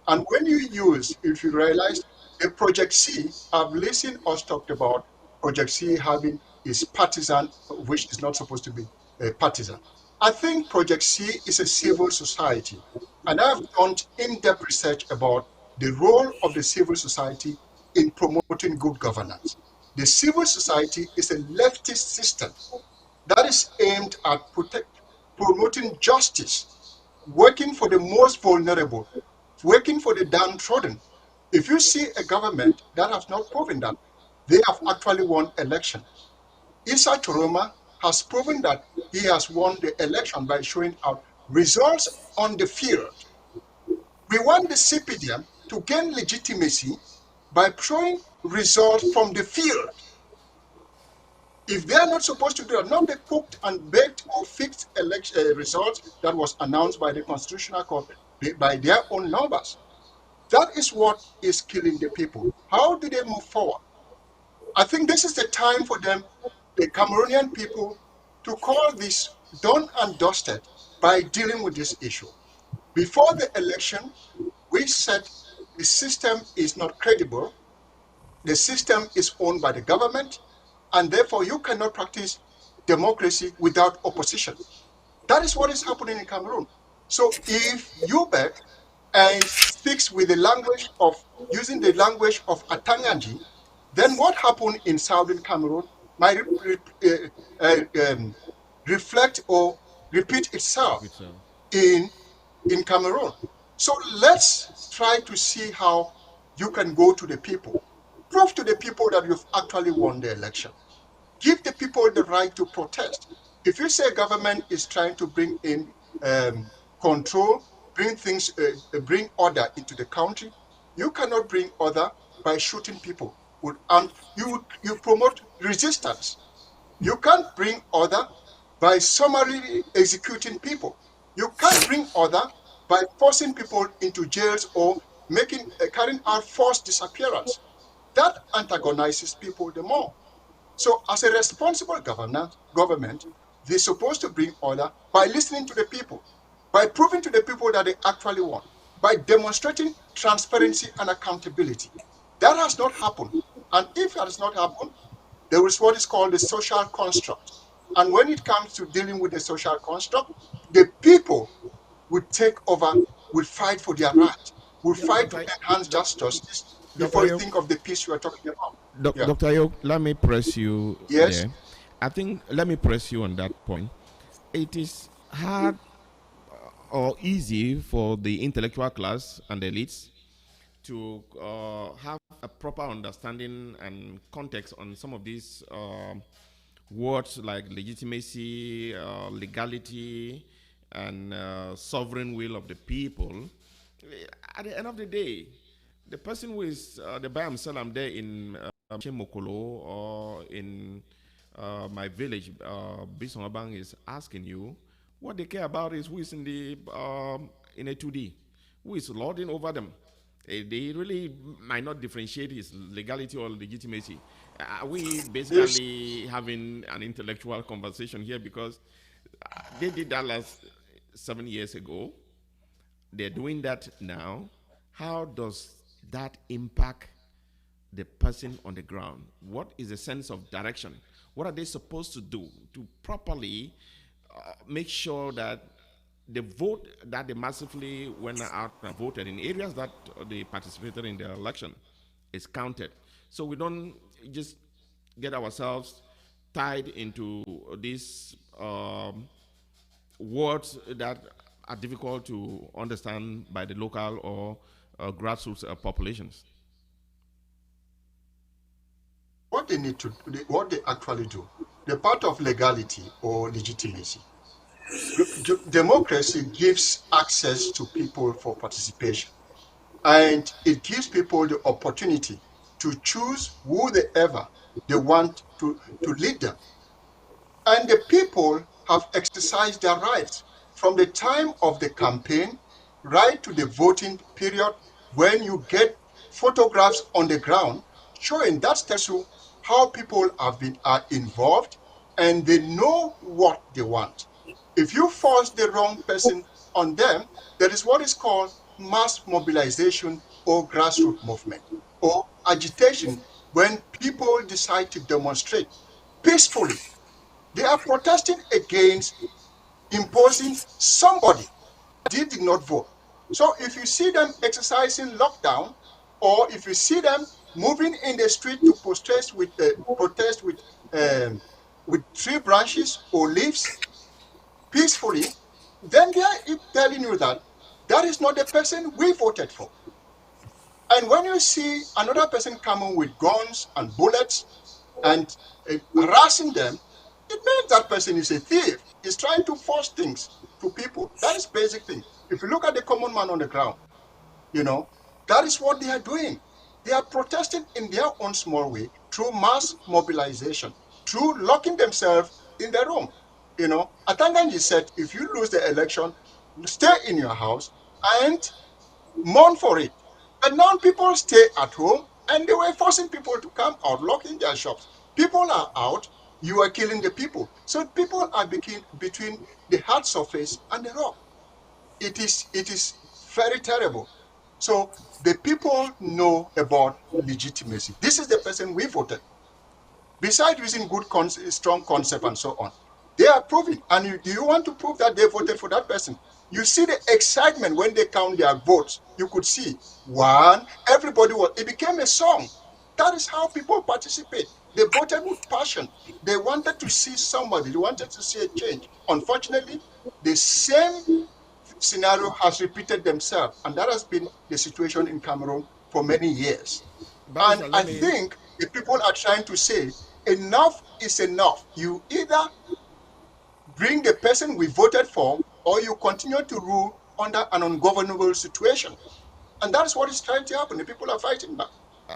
Speaker 4: And when you use, if you realize the Project C, I've listened us talked about Project C having is partisan, which is not supposed to be a partisan. I think Project C is a civil society. And I've done in-depth research about the role of the civil society in promoting good governance. The civil society is a leftist system that is aimed at promoting justice, working for the most vulnerable, working for the downtrodden. If you see a government that has not proven that, they have actually won election. Isa Chiroma has proven that he has won the election by showing out results on the field. We want the CPDM to gain legitimacy by showing results from the field. If they are not supposed to do that, not the cooked and baked or fixed election results that was announced by the Constitutional Court by their own numbers. That is what is killing the people. How do they move forward? I think this is the time for them, the Cameroonian people, to call this done and dusted by dealing with this issue. Before the election, we said the system is not credible. The system is owned by the government, and therefore you cannot practice democracy without opposition. That is what is happening in Cameroon. So if you back and speaks with the language of using the language of Atanganji, then what happened in southern Cameroon might reflect or repeat itself
Speaker 1: Repeat self.
Speaker 4: in Cameroon. So let's try to see how you can go to the people. Prove to the people that you've actually won the election. Give the people the right to protest. If you say government is trying to bring in control, bring order into the country, you cannot bring order by shooting people. And you promote resistance. You can't bring order by summarily executing people. You can't bring order by forcing people into jails or carrying out forced disappearance. That antagonizes people the more. So, as a responsible government, they're supposed to bring order by listening to the people, by proving to the people that they actually want, by demonstrating transparency and accountability. That has not happened. And if that has not happened, there is what is called the social construct. And when it comes to dealing with the social construct, the people will take over, will fight for their right, will fight to
Speaker 1: Dr.
Speaker 4: enhance just justice
Speaker 1: Dr.
Speaker 4: before you
Speaker 1: Yo,
Speaker 4: think of the peace you are talking about. Yeah.
Speaker 1: Dr. Yo, let me press you
Speaker 4: Yes.
Speaker 1: there. I think let me press you on that point. It is hard or easy for the intellectual class and the elites to have a proper understanding and context on some of these words like legitimacy, legality, and sovereign will of the people. At the end of the day, the person who is the buy and sell, I'm there in Chemokolo or in my village, Bisonabang, is asking you, what they care about is who is in the in a 2D, who is lording over them. They really might not differentiate his legality or legitimacy. Are we
Speaker 4: This
Speaker 1: basically having an intellectual conversation here because they did that last 7 years ago? They're doing that now. How does that impact the person on the ground? What is the sense of direction? What are they supposed to do to properly make sure that the vote that they massively went out and voted in areas that they participated in the election is counted? So we don't just get ourselves tied into these words that are difficult to understand by the local or grassroots populations.
Speaker 4: what they need to what they actually do, the part of legality or legitimacy. Democracy gives access to people for participation, and it gives people the opportunity to choose who they ever they want to lead them. And the people have exercised their rights from the time of the campaign right to the voting period, when you get photographs on the ground showing that tells you how people are involved, and they know what they want. If you force the wrong person on them, there is what is called mass mobilization or grassroots movement or agitation. When people decide to demonstrate peacefully, they are protesting against imposing somebody they did not vote. So if you see them exercising lockdown, or if you see them moving in the street to protest with tree branches or leaves peacefully, then they are telling you that that is not the person we voted for. And when you see another person coming with guns and bullets and harassing them, it means that person is a thief. He's trying to force things to people. That is basic thing. If you look at the common man on the ground, you know, that is what they are doing. They are protesting in their own small way through mass mobilization, through locking themselves in their room. Atanganji said, if you lose the election, stay in your house and mourn for it. But now people stay at home and they were forcing people to come out, locking their shops. People are out, you are killing the people. So people are between the hard surface and the rock. It is very terrible. So the people know about legitimacy. This is the person we voted. Besides using good, strong concept and so on, they are proving. And do you want to prove that they voted for that person? You see the excitement when they count their votes. You could see one, everybody was, it became a song. That is how people participate. They voted with passion. They wanted to see somebody, they wanted to see a change. Unfortunately, the same scenario has repeated themselves, and that has been the situation in Cameroon for many years. And
Speaker 1: Barrister,
Speaker 4: I think the people are trying to say enough is enough. You either bring the person we voted for, or you continue to rule under an ungovernable situation. And that's what is trying to happen. The people are fighting back.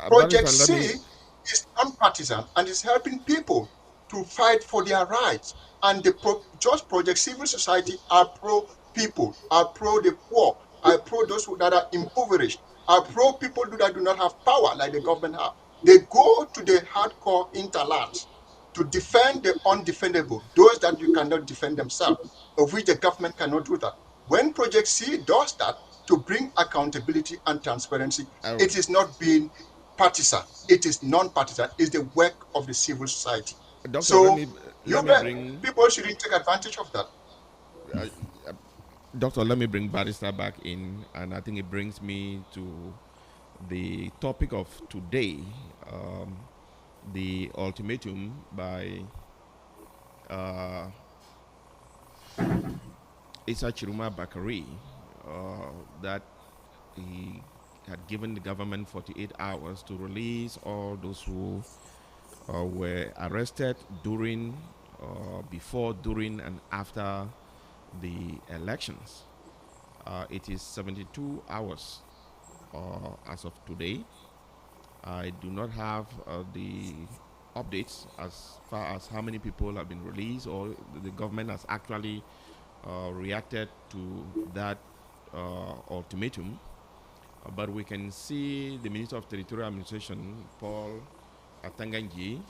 Speaker 4: Project
Speaker 1: Barrister,
Speaker 4: C is nonpartisan and is helping people to fight for their rights. And the Just Project Civil Society are pro people, are pro the poor, are pro those that are impoverished, are pro people that do not have power like the government have. They go to the hardcore interlands to defend the undefendable, those that you cannot defend themselves, of which the government cannot do that. When Project C does that to bring accountability and transparency,
Speaker 1: uh,
Speaker 4: it is not being partisan. It is non-partisan. It's the work of the civil society.
Speaker 1: doctor,
Speaker 4: So
Speaker 1: let
Speaker 4: you
Speaker 1: me
Speaker 4: bet
Speaker 1: bring
Speaker 4: people shouldn't take advantage of that.
Speaker 1: uh, doctor, let me bring Barrister back in, and I think it brings me to the topic of today, um, the ultimatum by uh, Issa Chiruma Bakari, that he had given the government 48 hours to release all those who were arrested during, before, during, and after the elections. It is 72 hours as of today. I do not have the updates as far as how many people have been released or the government has actually reacted to that ultimatum. But we can see the Minister of Territorial Administration, Paul Atanganji,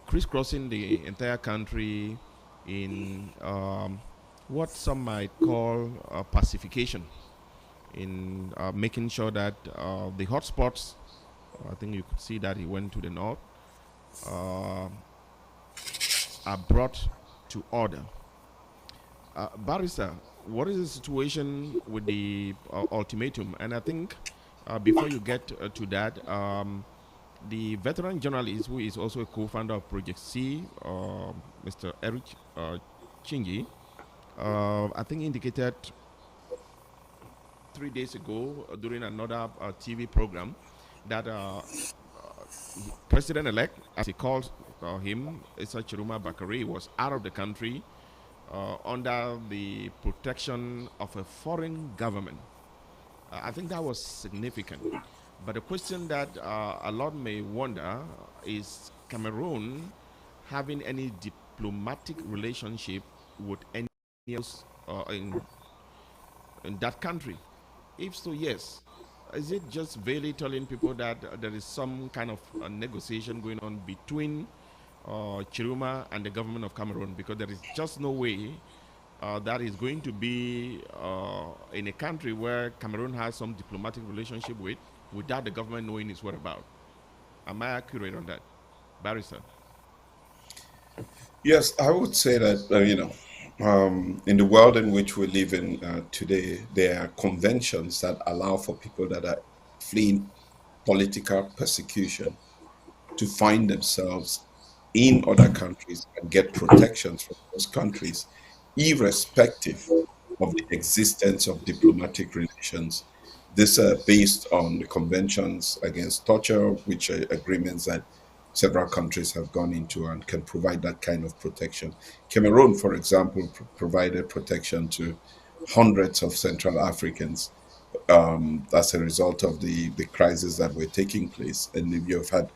Speaker 1: crisscrossing the entire country in what some might call pacification, in making sure that the hotspots, I think you could see that he went to the north, uh, are brought to order. Barrister, what is the situation with the ultimatum? And I think before you get to that, the veteran journalist who is also a co-founder of Project C, Mr. Eric Chingi, I think indicated 3 days ago during another TV program that President-elect, as he calls him, Issa Chiruma Bakari, was out of the country under the protection of a foreign government. I think that was significant. But the question that a lot may wonder is Cameroon having any diplomatic relationship with any else in that country? If so, yes. Is it just vaguely telling people that there is some kind of negotiation going on between Chiruma and the government of Cameroon? Because there is just no way that is going to be in a country where Cameroon has some diplomatic relationship with without the government knowing its whereabouts. Am I accurate on that, Barrister?
Speaker 3: Yes, I would say that, in the world in which we live in today, there are conventions that allow for people that are fleeing political persecution to find themselves in other countries and get protections from those countries, irrespective of the existence of diplomatic relations This based on the conventions against torture, which are agreements that several countries have gone into and can provide that kind of protection. Cameroon, for example, provided protection to hundreds of Central Africans as a result of the crises that were taking place. And you've had,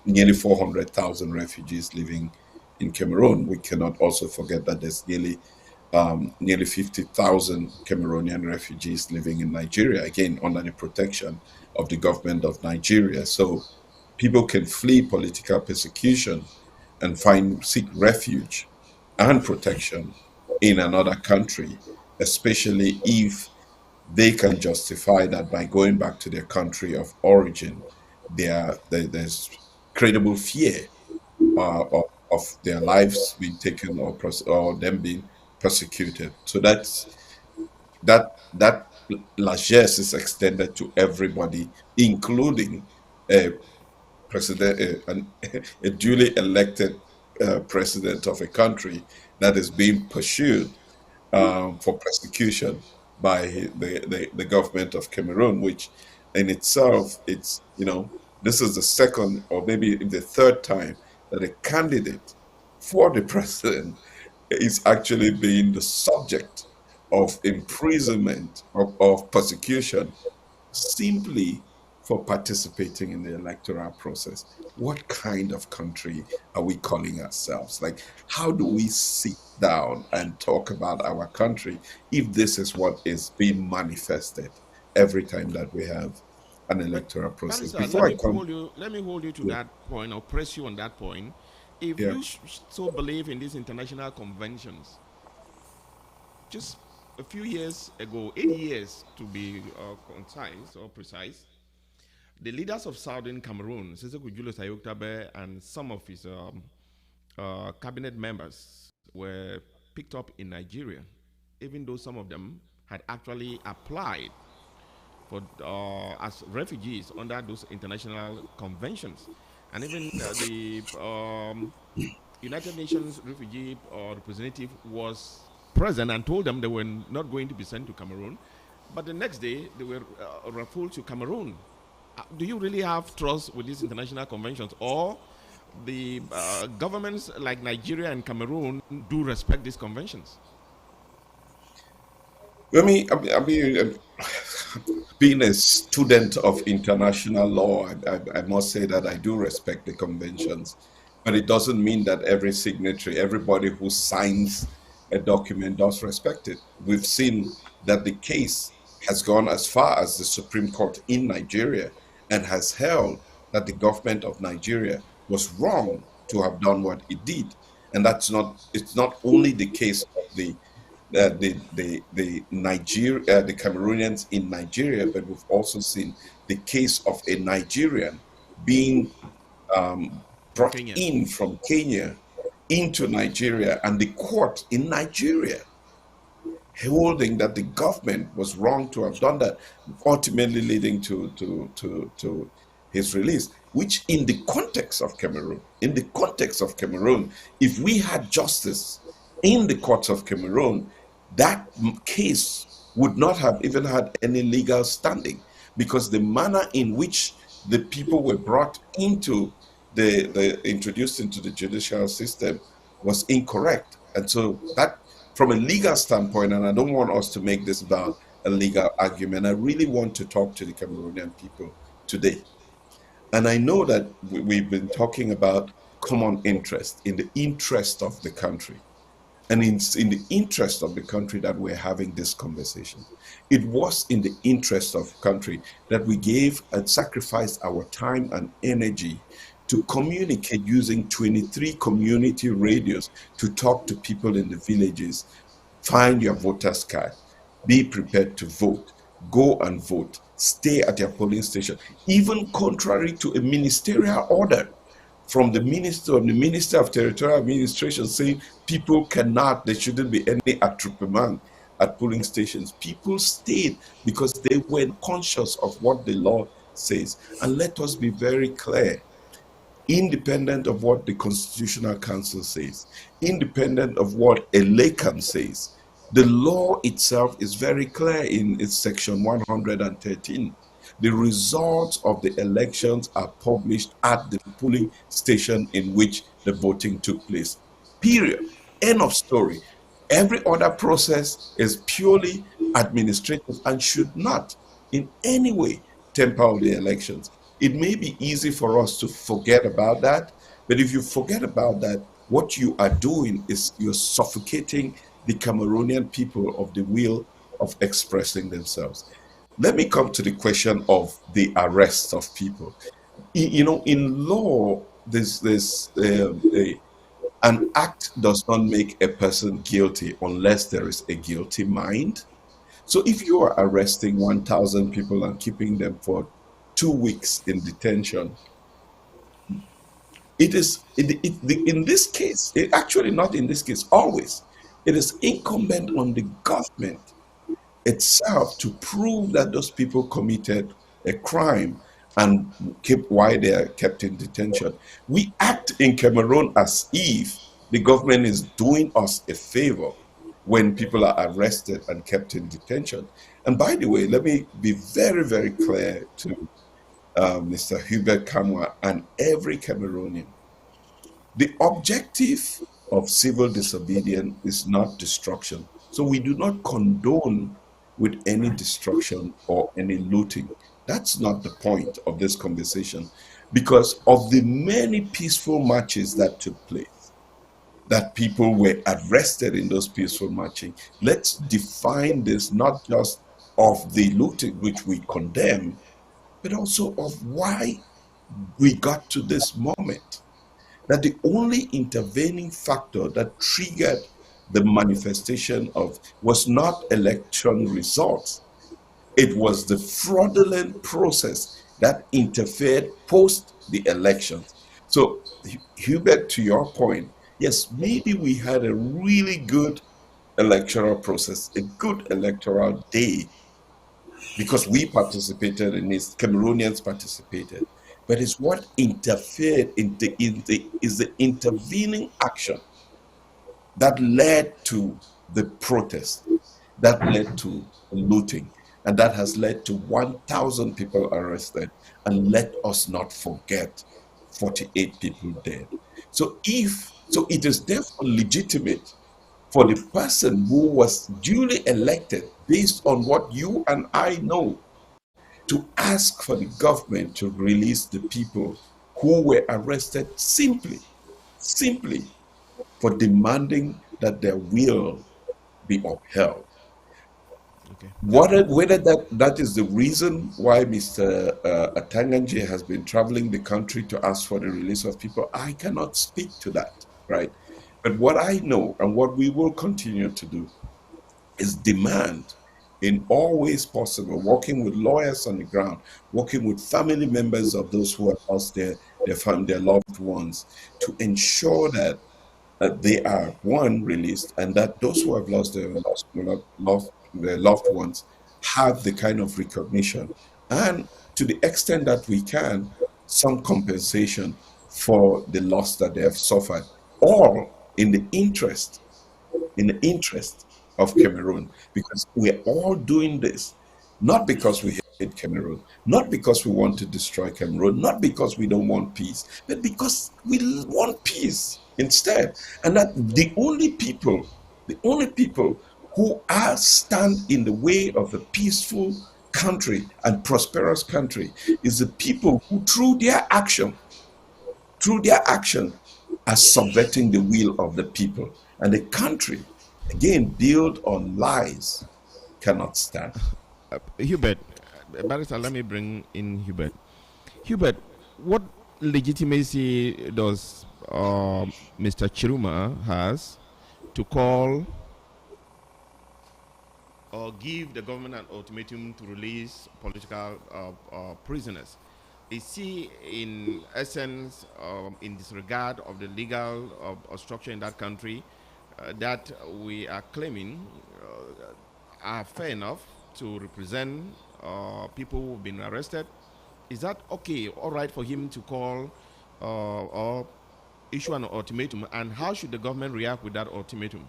Speaker 3: nearly 400,000 refugees living in Cameroon. We cannot also forget that there's nearly 50,000 Cameroonian refugees living in Nigeria, again, under the protection of the government of Nigeria. So people can flee political persecution and seek refuge and protection in another country, especially if they can justify that by going back to their country of origin, there's credible fear of their lives being taken or them being persecuted. So that largesse is extended to everybody, including a a duly elected president of a country that is being pursued for persecution by the government of Cameroon, which in itself, this is the second or maybe the third time that a candidate for the president is actually being the subject of imprisonment, of persecution, simply for participating in the electoral process. What kind of country are we calling ourselves? Like, how do we sit down and talk about our country if this is what is being manifested every time that we have an
Speaker 1: But
Speaker 3: electoral process?
Speaker 1: Barrister,
Speaker 3: Before I come,
Speaker 1: let me hold you to
Speaker 3: yeah,
Speaker 1: that point or press you on that point. If
Speaker 3: yeah.
Speaker 1: you so believe in these international conventions, just a few years ago, 8 years to be concise or precise, the leaders of Southern Cameroon, Sissoco Julius Ayoktabe, and some of his cabinet members were picked up in Nigeria, even though some of them had actually applied for as refugees under those international conventions, and even the United Nations refugee representative was present and told them they were not going to be sent to Cameroon, but the next day they were referred to Cameroon. Do you really have trust with these international conventions, or the governments like Nigeria and Cameroon do respect these conventions?
Speaker 3: Being a student of international law, I must say that I do respect the conventions, but it doesn't mean that every signatory, everybody who signs a document does respect it. We've seen that the case has gone as far as the Supreme Court in Nigeria and has held that the government of Nigeria was wrong to have done what it did. And it's not only the case of the Cameroonians in Nigeria, but we've also seen the case of a Nigerian being
Speaker 1: From
Speaker 3: brought
Speaker 1: Kenya.
Speaker 3: in from Kenya into Nigeria, and the court in Nigeria holding that the government was wrong to have done that, ultimately leading to his release. Which, in the context of Cameroon, if we had justice in the courts of Cameroon, that case would not have even had any legal standing, because the manner in which the people were brought into the introduced into the judicial system was incorrect. And so that, from a legal standpoint, and I don't want us to make this about a legal argument, I really want to talk to the Cameroonian people today. And I know that we've been talking about common interest, in the interest of the country. And it's in the interest of the country that we're having this conversation. It was in the interest of country that we gave and sacrificed our time and energy to communicate using 23 community radios to talk to people in the villages. Find your voter's card. Be prepared to vote. Go and vote. Stay at your polling station, even contrary to a ministerial order from the Minister of Territorial Administration, saying people cannot, there shouldn't be any attroupement at polling stations. People stayed because they were conscious of what the law says. And let us be very clear, independent of what the Constitutional Council says, independent of what a laycan says, The law itself is very clear in its section 113. The results of the elections are published at the polling station in which the voting took place. Period. End of story. Every other process is purely administrative and should not in any way temper the elections. It may be easy for us to forget about that, but if you forget about that, what you are doing is you're suffocating the Cameroonian people of the will of expressing themselves. Let me come to the question of the arrest of people. In law, an act does not make a person guilty unless there is a guilty mind. So if you are arresting 1,000 people and keeping them for 2 weeks in detention, it is in this case, actually not in this case, always, it is incumbent on the government itself to prove that those people committed a crime and keep why they are kept in detention. We act in Cameroon as if the government is doing us a favor when people are arrested and kept in detention. And by the way, let me be very, very clear to Mr. Hubert Kamwa and every Cameroonian. The objective of civil disobedience is not destruction. So we do not condone with any destruction or any looting. That's not the point of this conversation because of the many peaceful marches that took place, that people were arrested in those peaceful marching. Let's define this not just of the looting, which we condemn, but also of why we got to this moment, that the only intervening factor that triggered the manifestation of was not election results. It was the fraudulent process that interfered post the elections. So, Hubert, to your point, yes, maybe we had a really good electoral process, a good electoral day, because we participated in this, Cameroonians participated. But it's what interfered is the intervening action that led to the protest, that led to looting, and that has led to 1,000 people arrested. And let us not forget 48 people dead. So it is therefore legitimate for the person who was duly elected based on what you and I know to ask for the government to release the people who were arrested simply for demanding that their will be upheld.
Speaker 1: Okay.
Speaker 3: Whether that is the reason why Mr. Atanganje has been traveling the country to ask for the release of people, I cannot speak to that, right? But what I know and what we will continue to do is demand in all ways possible, working with lawyers on the ground, working with family members of those who have lost their loved ones, to ensure that they are one released, and that those who have lost their loved ones have the kind of recognition, and to the extent that we can, some compensation for the loss that they have suffered, all in the interest of Cameroon, because we're all doing this not because we hate Cameroon, not because we want to destroy Cameroon, not because we don't want peace, but because we want peace instead. And that the only people who are stand in the way of a peaceful country and prosperous country is the people who through their action are subverting the will of the people. And the country, again, built on lies, cannot stand.
Speaker 1: Hubert, Barrister, let me bring in Hubert. Hubert, what legitimacy does Mr. Tchiroma has to call or give the government an ultimatum to release political prisoners? Is he, in essence, in disregard of the legal structure in that country that we are claiming are fair enough to represent people who've been arrested? Is that okay, all right for him to call or issue an ultimatum? And how should the government react with that ultimatum?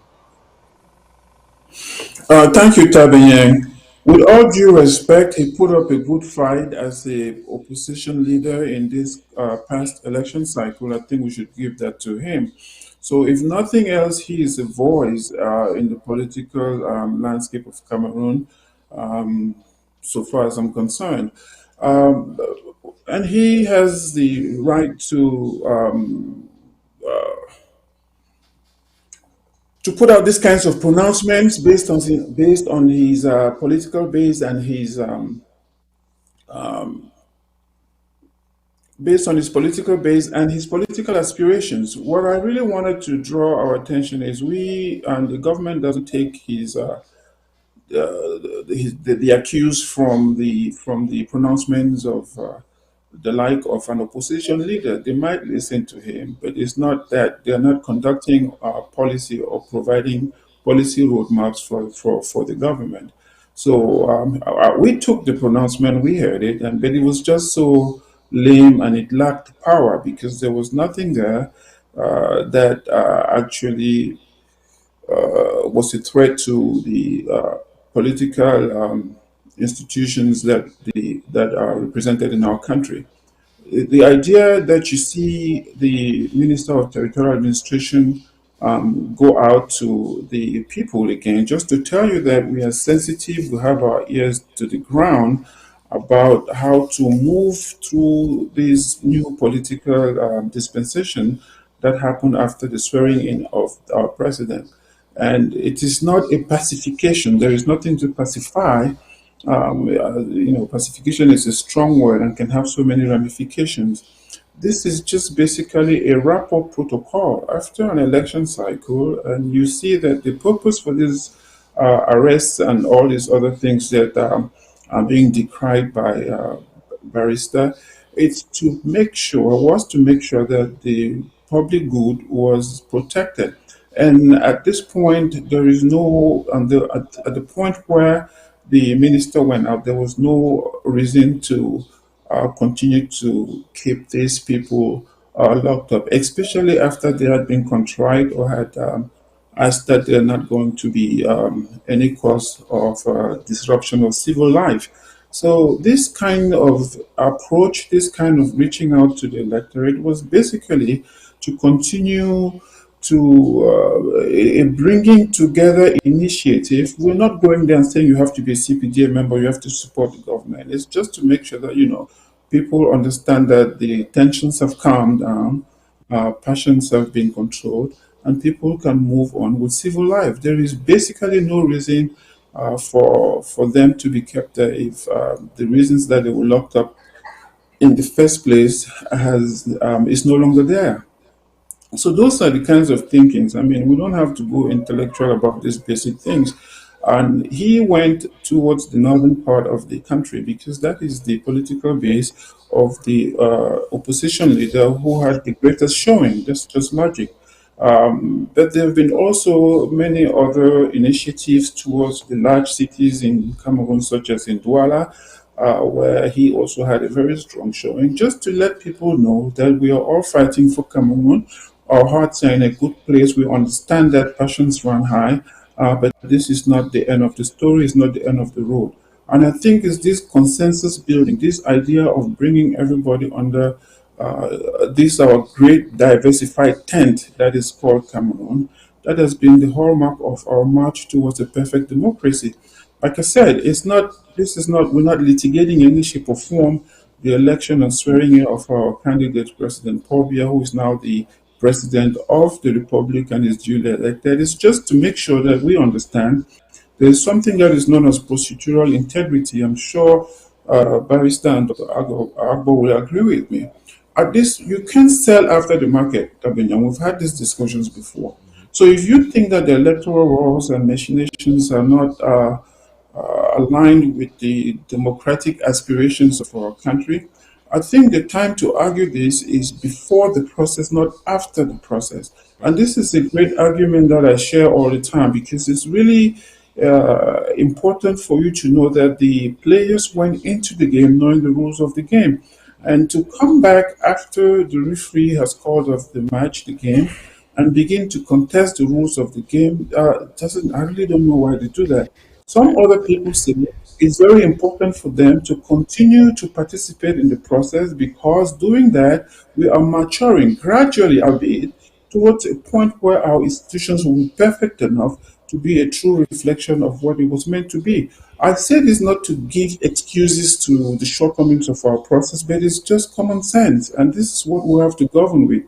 Speaker 2: Thank you, Tabenyang. With all due respect, he put up a good fight as a opposition leader in this past election cycle. I think we should give that to him. So, if nothing else, he is a voice in the political landscape of Cameroon, um, so far as I'm concerned. Um, and he has the right to put out these kinds of pronouncements based on his political base and his based on his political base and his political aspirations. What I really wanted to draw our attention is we and the government doesn't take the accused from the pronouncements of the like of an opposition leader. They might listen to him, but it's not that they're not conducting policy or providing policy roadmaps for the government. So we took the pronouncement, we heard it, and but it was just so lame and it lacked power because there was nothing there that actually was a threat to the political institutions that are represented in our country. The idea that you see the Minister of Territorial Administration go out to the people again, just to tell you that we are sensitive, we have our ears to the ground about how to move through this new political dispensation that happened after the swearing in of our president. And it is not a pacification. There is nothing to pacify. Pacification is a strong word and can have so many ramifications. This is just basically a wrap up protocol after an election cycle, and you see that the purpose for these arrests and all these other things that are being decried by Barrister, it's to make sure was to make sure that the public good was protected. And at this point, there is no, at the point where the minister went out, there was no reason to continue to keep these people locked up, especially after they had been contrite or had asked that there are not going to be any cause of disruption of civil life. So this kind of approach, this kind of reaching out to the electorate was basically to continue to a bringing together initiative. We're not going there and saying you have to be a CPDA member, you have to support the government. It's just to make sure that, people understand that the tensions have calmed down, passions have been controlled, and people can move on with civil life. There is basically no reason for them to be kept there if the reasons that they were locked up in the first place has is no longer there. So those are the kinds of thinkings. I mean, we don't have to go intellectual about these basic things. And he went towards the northern part of the country because that is the political base of the opposition leader who had the greatest showing. That's just logic. But there have been also many other initiatives towards the large cities in Cameroon, such as in Douala, where he also had a very strong showing, just to let people know that we are all fighting for Cameroon. Our hearts are in a good place. We understand that passions run high, but this is not the end of the story, it's not the end of the road. And I think it's this consensus building, this idea of bringing everybody under this our great diversified tent that is called Cameroon, that has been the hallmark of our march towards a perfect democracy. Like I said, it's not. This is not. We're not litigating in any shape or form the election and swearing in of our candidate, President Paul Biya, who is now the president of the republic and is duly elected. It's just to make sure that we understand there is something that is known as procedural integrity. I'm sure Barrister and Dr. Agbo will agree with me. At this, you can't sell after the market, Tabinya. We've had these discussions before. So if you think that the electoral rolls and machinations are not aligned with the democratic aspirations of our country, I think the time to argue this is before the process, not after the process. And this is a great argument that I share all the time because it's really important for you to know that the players went into the game knowing the rules of the game. And to come back after the referee has called off the match, the game, and begin to contest the rules of the game. Doesn't I really don't know why they do that. Some other people say it's very important for them to continue to participate in the process because doing that we are maturing gradually, albeit towards a point where our institutions will be perfect enough to be a true reflection of what it was meant to be. I say this not to give excuses to the shortcomings of our process, but it's just common sense, and this is what we have to govern with.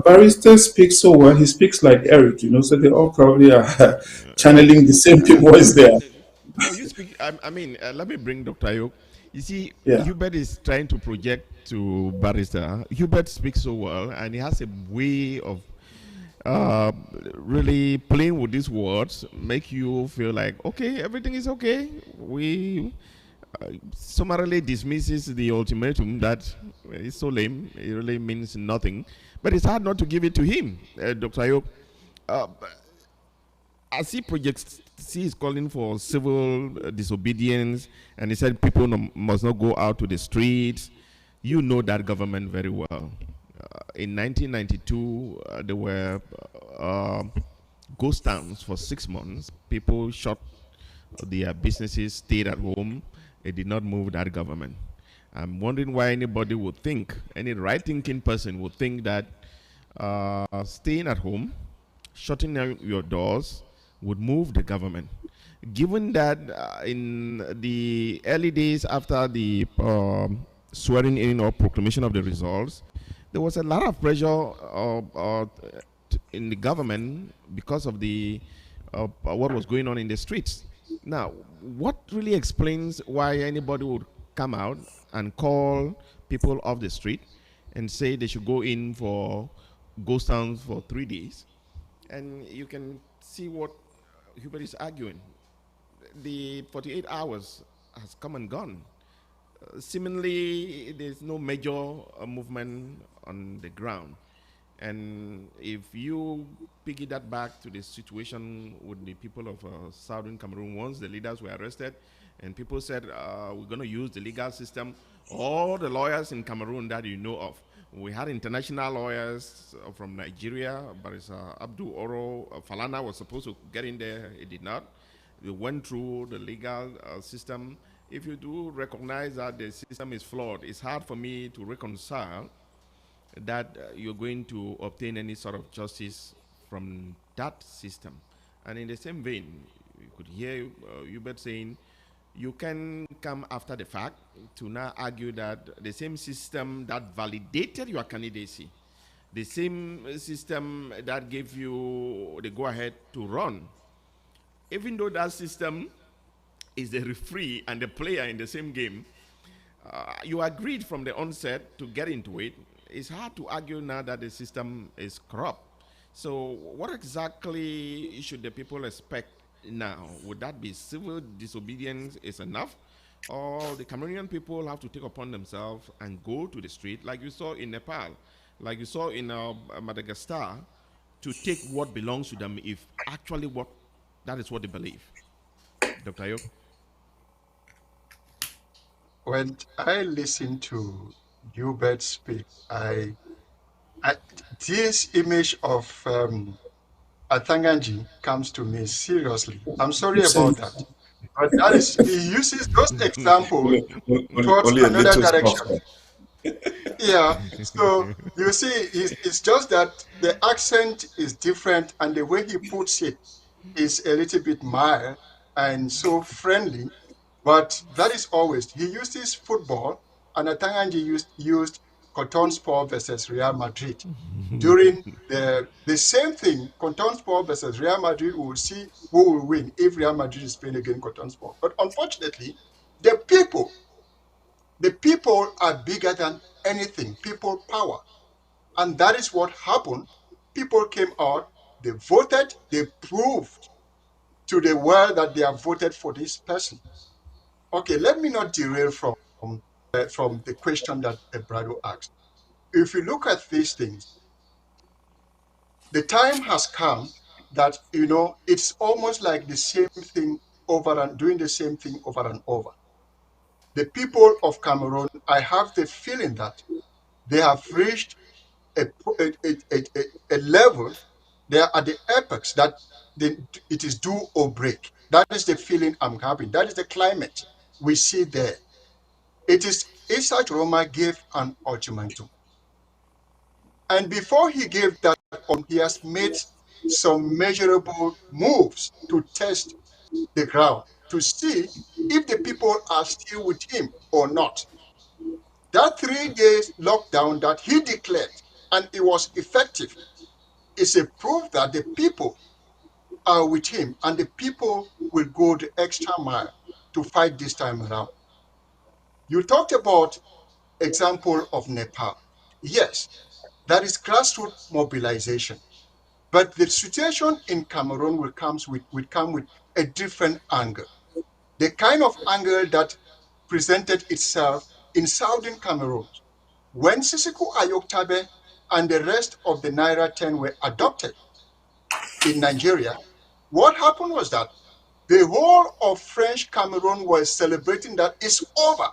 Speaker 2: Barrister speaks so well; he speaks like Eric, so they all probably are channeling the same voice there.
Speaker 1: No, you speak. I mean, let me bring Dr. Ayok. You see,
Speaker 2: Yeah.
Speaker 1: Hubert is trying to project to Barrister. Hubert speaks so well, and he has a way of uh, really playing with these words, make you feel like, okay, everything is okay. We summarily dismisses the ultimatum that is so lame. It really means nothing. But it's hard not to give it to him, Dr. Ayok. Uh, as he projects, he is calling for civil disobedience, and he said people must not go out to the streets. You know that government very well. In 1992, there were ghost towns for 6 months. People shut their businesses, stayed at home. They did not move that government. I'm wondering why anybody would think, any right thinking person would think that staying at home, shutting down your doors, would move the government. Given that in the early days after the swearing in or proclamation of the results, there was a lot of pressure in the government because of the what was going on in the streets. Now, what really explains why anybody would come out and call people off the street and say they should go in for ghost towns for 3 days? And you can see what Hubert is arguing. The 48 hours has come and gone. Seemingly, there's no major movement on the ground. And if you piggy that back to the situation with the people of southern Cameroon, once the leaders were arrested, and people said, we're going to use the legal system, all the lawyers in Cameroon that you know of, we had international lawyers from Nigeria, Barrister Abdul Oro, Falana was supposed to get in there, he did not. They went through the legal system. If you do recognize that the system is flawed, it's hard for me to reconcile that you're going to obtain any sort of justice from that system. And in the same vein, you could hear Hubert saying you can come after the fact to now argue that the same system that validated your candidacy, the same system that gave you the go ahead to run, even though that system is the referee and the player in the same game, you agreed from the onset to get into it. It's hard to argue now that the system is corrupt. So, what exactly should the people expect now? Would that be civil disobedience is enough? Or the Cameroonian people have to take upon themselves and go to the street, like you saw in Nepal, like you saw in Madagascar, to take what belongs to them if actually what that is what they believe. Dr. Ayok?
Speaker 4: When I listen to Hubert speak, I this image of Atanganji comes to me seriously. I'm sorry
Speaker 2: Same.
Speaker 4: about that. But that is, he uses those examples towards
Speaker 3: Only a
Speaker 4: another
Speaker 3: little
Speaker 4: direction.
Speaker 3: softer.
Speaker 4: Yeah. So you see, it's just that the accent is different and the way he puts it is a little bit mild and so friendly. But that is always, he uses football, and Atanganji used Cotton Sport versus Real Madrid. During the same thing, Cotton Sport versus Real Madrid, we will see who will win if Real Madrid is playing against Cotton Sport. But unfortunately, the people, the people are bigger than anything, people power. And that is what happened. People came out, they voted, they proved to the world that they have voted for this person. Okay, let me not derail from the question that Ebrado asked. If you look at these things, the time has come that, it's almost like the same thing over and doing the same thing over and over. The people of Cameroon, I have the feeling that they have reached a level, they are at the apex that it is do or break. That is the feeling I'm having. That is the climate we see there. It is Issa Tchiroma gave an ultimatum. And before he gave that, he has made some measurable moves to test the ground to see if the people are still with him or not. That 3 days lockdown that he declared, and it was effective, is a proof that the people are with him and the people will go the extra mile to fight this time around. You talked about example of Nepal. Yes, that is grassroots mobilization. But the situation in Cameroon will come with a different angle. The kind of angle that presented itself in southern Cameroon when Sisiku Ayoktabe and the rest of the Naira 10 were adopted in Nigeria. What happened was that the whole of French Cameroon was celebrating that it's over.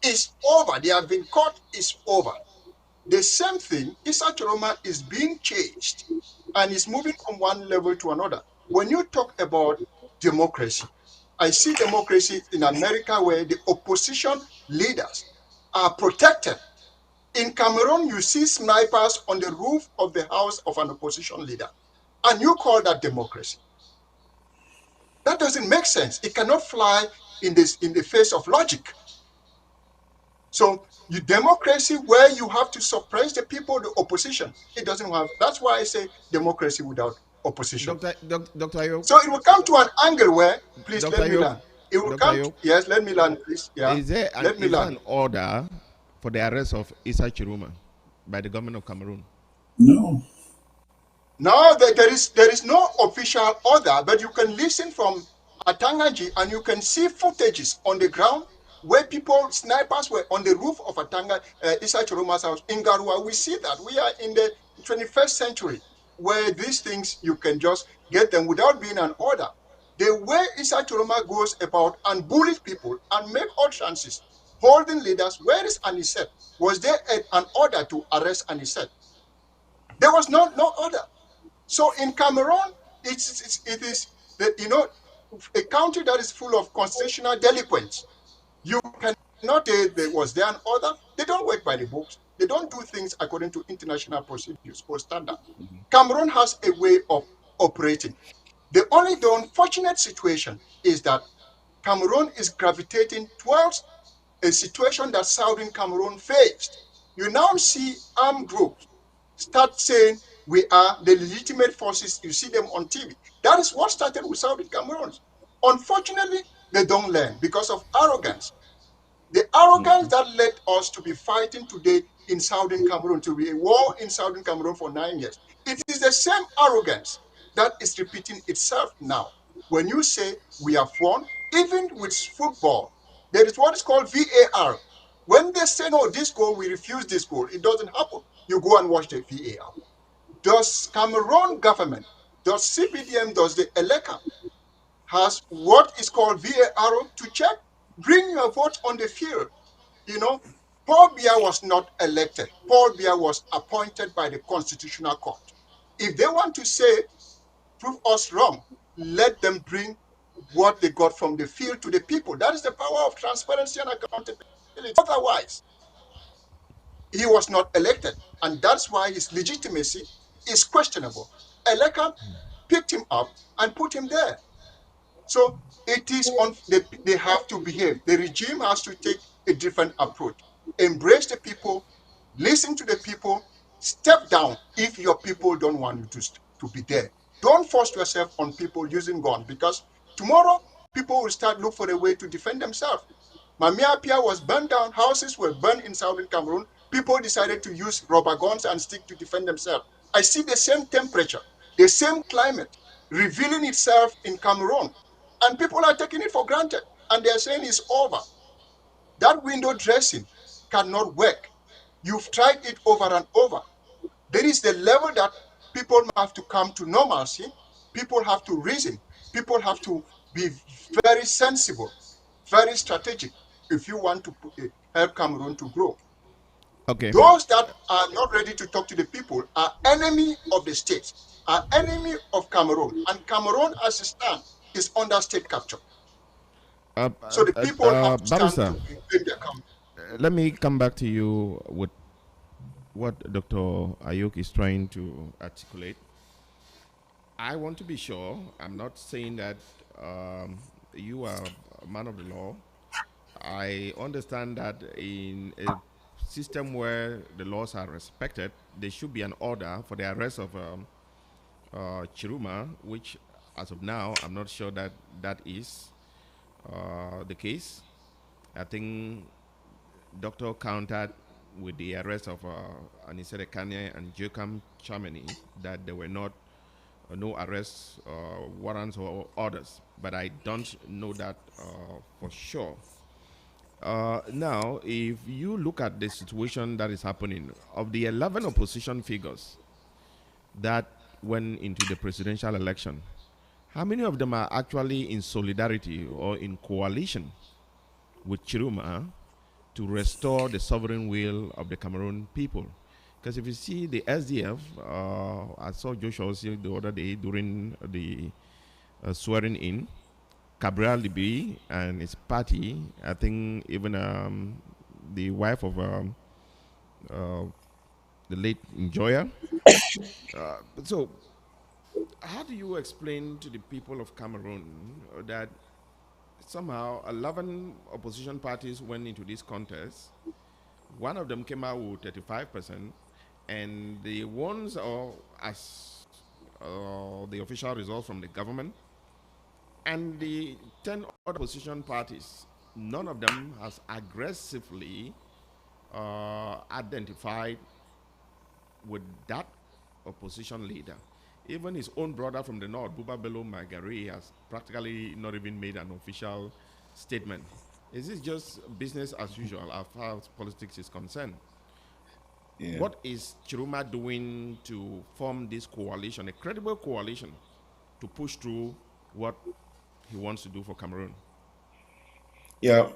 Speaker 4: It's over. They have been caught. It's over. The same thing, Issa Tchiroma is being changed and is moving from one level to another. When you talk about democracy, I see democracy in America where the opposition leaders are protected. In Cameroon, you see snipers on the roof of the house of an opposition leader, and you call that democracy. That doesn't make sense. It cannot fly in the face of logic. So democracy where you have to suppress the people, the opposition, it doesn't have. That's why I say democracy without opposition.
Speaker 1: Dr. Ayok,
Speaker 4: So it will come to an angle where, please
Speaker 1: Dr.
Speaker 4: let me
Speaker 1: Ayok,
Speaker 4: learn. It will
Speaker 1: Dr.
Speaker 4: come to,
Speaker 1: Ayok,
Speaker 4: yes, let me learn, please. Yeah, let me
Speaker 1: is there
Speaker 4: learn.
Speaker 1: an order for the arrest of Issa Tchiroma by the government of Cameroon?
Speaker 2: No.
Speaker 4: Now there is no official order, but you can listen from Atangaji and you can see footages on the ground where snipers were on the roof of Issa Chiroma's house in Garua. We see that. We are in the 21st century where these things you can just get them without being an order. The way Issa Chiroma goes about and bullies people and make utterances, holding leaders, where is Anisette? Was there an order to arrest Anisette? There was no order. So in Cameroon, it is a country that is full of constitutional delinquents. You cannot say was there an order. They don't work by the books. They don't do things according to international procedures or standard. Cameroon has a way of operating. The unfortunate situation is that Cameroon is gravitating towards a situation that Southern Cameroon faced. You now see armed groups start saying we are the legitimate forces. You see them on TV. That is what started with Southern Cameroons. Unfortunately, they don't learn because of arrogance. The arrogance that led us to be fighting today in Southern Cameroon, to be a war in Southern Cameroon for 9 years. It is the same arrogance that is repeating itself now. When you say we have won, even with football, there is what is called VAR. When they say, no, this goal, we refuse this goal, it doesn't happen. You go and watch the VAR. Does Cameroon government, does CBDM, does the ELECA has what is called VAR to check? Bring your vote on the field. Paul Biya was not elected. Paul Biya was appointed by the Constitutional Court. If they want to say, prove us wrong, let them bring what they got from the field to the people. That is the power of transparency and accountability. Otherwise, he was not elected. And that's why his legitimacy is questionable. Eleka picked him up and put him there. So it is on they have to behave. The regime has to take a different approach. Embrace the people, listen to the people, step down if your people don't want you to be there. Don't force yourself on people using gun because tomorrow people will start look for a way to defend themselves. Mamia Pia was burned down, houses were burned in southern Cameroon. People decided to use rubber guns and stick to defend themselves. I see the same temperature, the same climate revealing itself in Cameroon. And people are taking it for granted. And they're saying it's over. That window dressing cannot work. You've tried it over and over. There is the level that people have to come to normalcy. People have to reason. People have to be very sensible, very strategic if you want to help Cameroon to grow.
Speaker 1: Okay.
Speaker 4: Those that are not ready to talk to the people are enemy of the state, are enemy of Cameroon. And Cameroon, as it stands, is under state capture. So the people have to stand
Speaker 1: Barrister,
Speaker 4: to claim their country.
Speaker 1: let me come back to you with what Dr. Ayuk is trying to articulate. I want to be sure. I'm not saying that um, you are a man of the law. I understand that in a system where the laws are respected, there should be an order for the arrest of Chiruma, which, as of now, I'm not sure that that is the case. I think Doctor countered with the arrest of Anisere Kanye and Jokam Chamani that there were not no arrests, warrants, or orders. But I don't know that for sure. Now, if you look at the situation that is happening, of the 11 opposition figures that went into the presidential election, how many of them are actually in solidarity or in coalition with Chiruma to restore the sovereign will of the Cameroon people? Because if you see the SDF, I saw Joshua the other day during the swearing in, Cabral Libi and his party, I think even the wife of uh, the late Enjoyer. So, how do you explain to the people of Cameroon that somehow 11 opposition parties went into this contest? One of them came out with 35%, and the ones are as the official results from the government, and the 10 other opposition parties, none of them has aggressively identified with that opposition leader. Even his own brother from the north, Buba Bello Magari, has practically not even made an official statement. Is this just business as usual as far as politics is concerned?
Speaker 3: Yeah.
Speaker 1: What is Chiruma doing to form this coalition, a credible coalition, to push through what he wants to do for Cameroon?
Speaker 3: Yeah.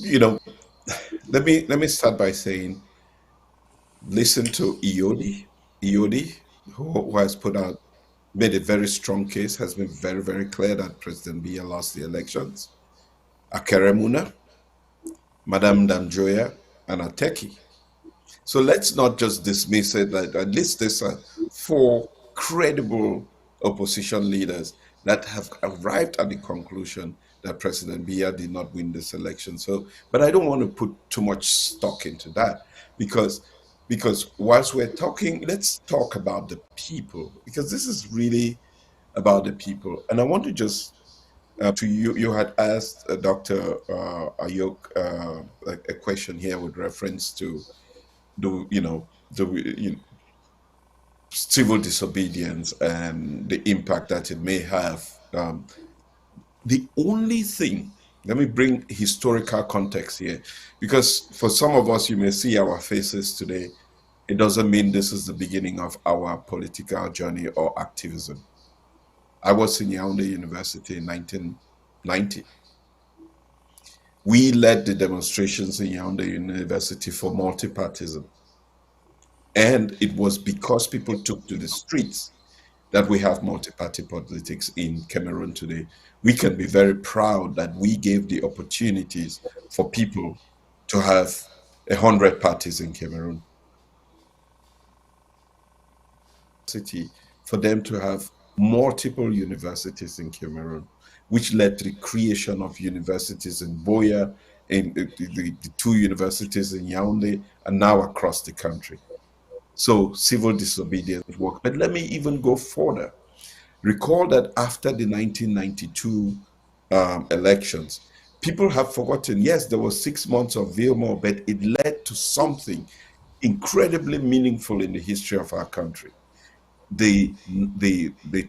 Speaker 3: You know, let me start by saying, listen to Iodi, who has made a very strong case, has been very, very clear that President Biya lost the elections. Akeremuna, Madame Danjoya, and Ateki. So let's not just dismiss it. That at least there's four credible opposition leaders that have arrived at the conclusion that President Biya did not win this election. So, but I don't want to put too much stock into that because whilst we're talking, let's talk about the people, because this is really about the people. And I want to just to you, you had asked Dr. Ayok a question here with reference to the civil disobedience and the impact that it may have. The only thing, let me bring historical context here, because for some of us, you may see our faces today. It doesn't mean this is the beginning of our political journey or activism. I was in Yaoundé University in 1990. We led the demonstrations in Yaoundé University for multipartism. And it was because people took to the streets that we have multi-party politics in Cameroon today. We can be very proud that we gave the opportunities for people to have 100 parties in Cameroon. City for them to have multiple universities in Cameroon, which led to the creation of universities in Boya, in the two universities in Yaoundé, and now across the country. So civil disobedience work. But let me even go further. Recall that after the 1992 elections, people have forgotten, yes, there was 6 months of Vilmore, but it led to something incredibly meaningful in the history of our country. The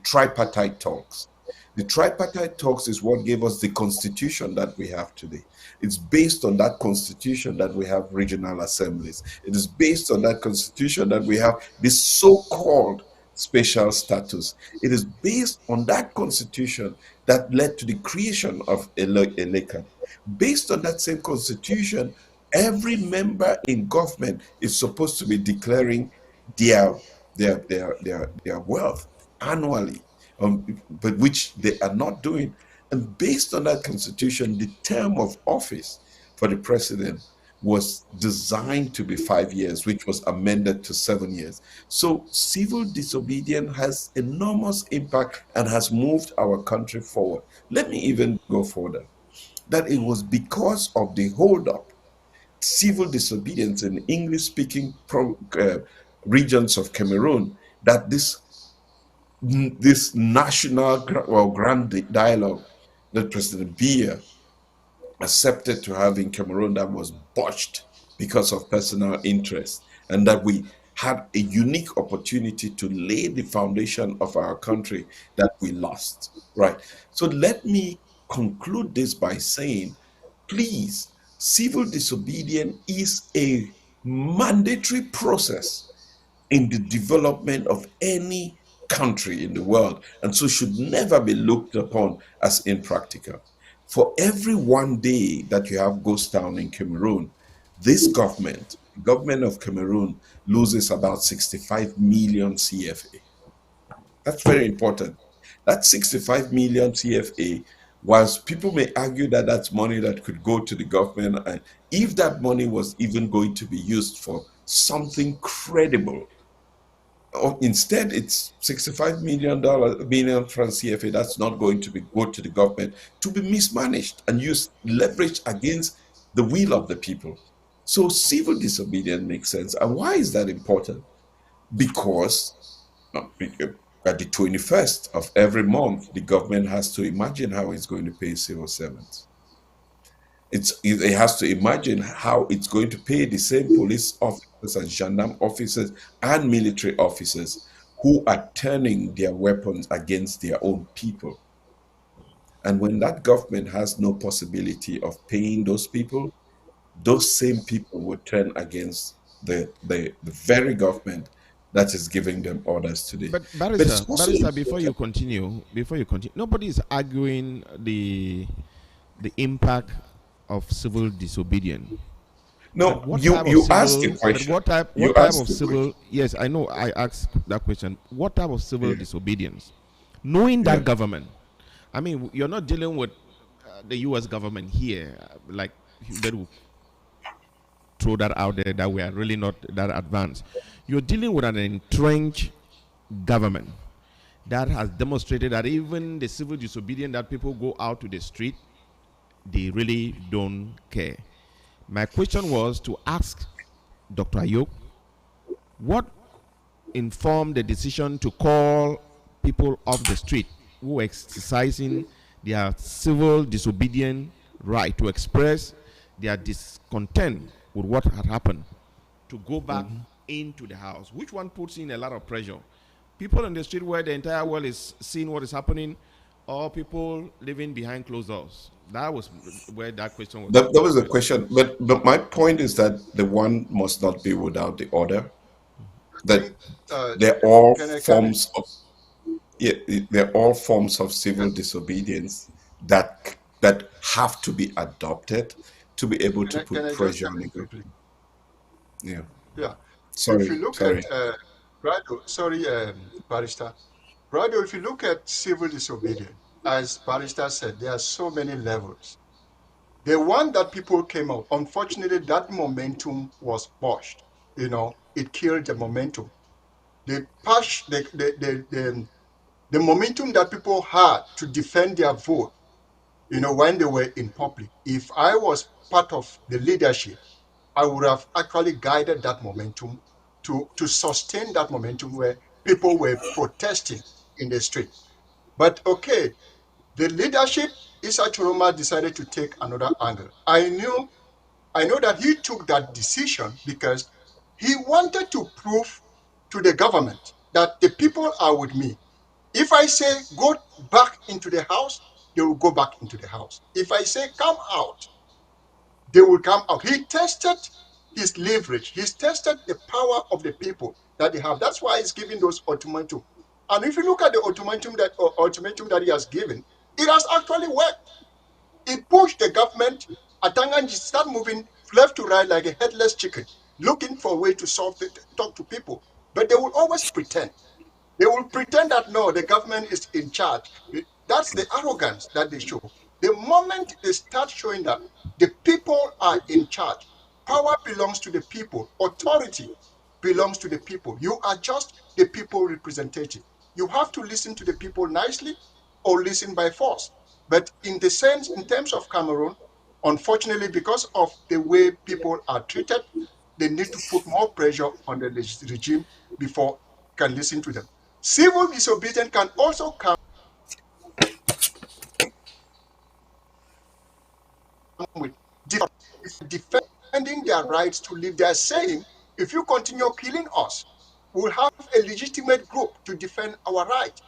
Speaker 3: tripartite talks. The tripartite talks is what gave us the constitution that we have today. It's based on that constitution that we have regional assemblies. It is based on that constitution that we have this so-called special status. It is based on that constitution that led to the creation of Eleka. Based on that same constitution, Every member in government is supposed to be declaring their their wealth annually, but which they are not doing. And based on that constitution, the term of office for the president was designed to be 5 years, which was amended to 7 years. So civil disobedience has enormous impact and has moved our country forward. Let me even go further. That it was because of the holdup, civil disobedience in English speaking regions of Cameroon, that this national or grand dialogue that President Biya accepted to have in Cameroon, that was botched because of personal interest, and that we had a unique opportunity to lay the foundation of our country that we lost. Right. So let me conclude this by saying, please, civil disobedience is a mandatory process in the development of any country in the world, and so should never be looked upon as impractical. For every one day that you have ghost town in Cameroon, this government, the government of Cameroon, loses about 65 million CFA. That's very important. That 65 million CFA, whilst people may argue that that's money that could go to the government, and if that money was even going to be used for something credible, or instead it's 65 million franc CFA that's not going to be go to the government to be mismanaged and used leverage against the will of the people. So civil disobedience makes sense. And why is that important? Because uh, at the 21st of every month, the government has to imagine how it's going to pay civil servants. It has to imagine how it's going to pay the same police officers and gendarme officers and military officers who are turning their weapons against their own people. And when that government has no possibility of paying those people, those same people will turn against the very government that is giving them orders today.
Speaker 1: But
Speaker 3: But it's also
Speaker 1: barrister,
Speaker 3: important.
Speaker 1: before you continue, nobody is arguing the impact of civil disobedience. But
Speaker 3: No,
Speaker 1: what
Speaker 3: you
Speaker 1: type of
Speaker 3: you asked a
Speaker 1: civil? But
Speaker 3: question. You
Speaker 1: what type
Speaker 3: asked
Speaker 1: of
Speaker 3: the question.
Speaker 1: civil? Yes, I know. I asked that question. What type of civil
Speaker 3: Yeah,
Speaker 1: disobedience? Knowing
Speaker 3: yeah.
Speaker 1: that government, I mean, you're not dealing with the U.S. government here. Like that will throw that out there that we are really not that advanced. You're dealing with an entrenched government that has demonstrated that even the civil disobedience that people go out to the street, they really don't care. My question was to ask Dr. Ayok what informed the decision to call people off the street who were exercising their civil disobedient right to express their discontent with what had happened to go back
Speaker 3: Mhm.
Speaker 1: into the house. Which one puts in a lot of pressure? People on the street where the entire world is seeing what is happening, or people living behind closed doors? That was where that question was
Speaker 3: That was a
Speaker 1: addressed.
Speaker 3: question, but my point is that the one must not be without the other.
Speaker 4: I
Speaker 3: That
Speaker 4: think,
Speaker 3: they're all
Speaker 4: can I,
Speaker 3: forms of, yeah, they're all forms of civil
Speaker 4: yes,
Speaker 3: disobedience that have to be adopted to be able to
Speaker 4: can
Speaker 3: put
Speaker 4: I just
Speaker 3: pressure
Speaker 4: step
Speaker 3: on the
Speaker 4: in
Speaker 3: government.
Speaker 4: quickly?
Speaker 3: Yeah.
Speaker 4: Yeah. If you
Speaker 3: Sorry,
Speaker 4: look at
Speaker 3: sorry.
Speaker 4: Brado, sorry, Barrister, Brado, if you look at civil disobedience, as Barrister said, there are so many levels. The one that people came up, unfortunately, that momentum was pushed. It killed the momentum. The push, the momentum that people had to defend their vote, when they were in public. If I was part of the leadership, I would have actually guided that momentum to sustain that momentum where people were protesting in the street. But okay, the leadership, Issa Chiroma, decided to take another angle. I know that he took that decision because he wanted to prove to the government that the people are with me. If I say go back into the house, they will go back into the house. If I say come out, they will come out. He tested his leverage. He's tested the power of the people that they have. That's why he's giving those ultimatum. And if you look at the ultimatum that he has given, it has actually worked. It pushed the government. Atanganji start moving left to right like a headless chicken, looking for a way to talk to people. But they will always pretend. They will pretend that no, the government is in charge. That's the arrogance that they show. The moment they start showing that the people are in charge, power belongs to the people, authority belongs to the people. You are just the people representative. You have to listen to the people nicely or listen by force. But in terms of Cameroon, unfortunately, because of the way people are treated, they need to put more pressure on the regime before can listen to them. Civil disobedience can also come with defending their rights to live. They are saying, if you continue killing us, we'll have a legitimate group to defend our right.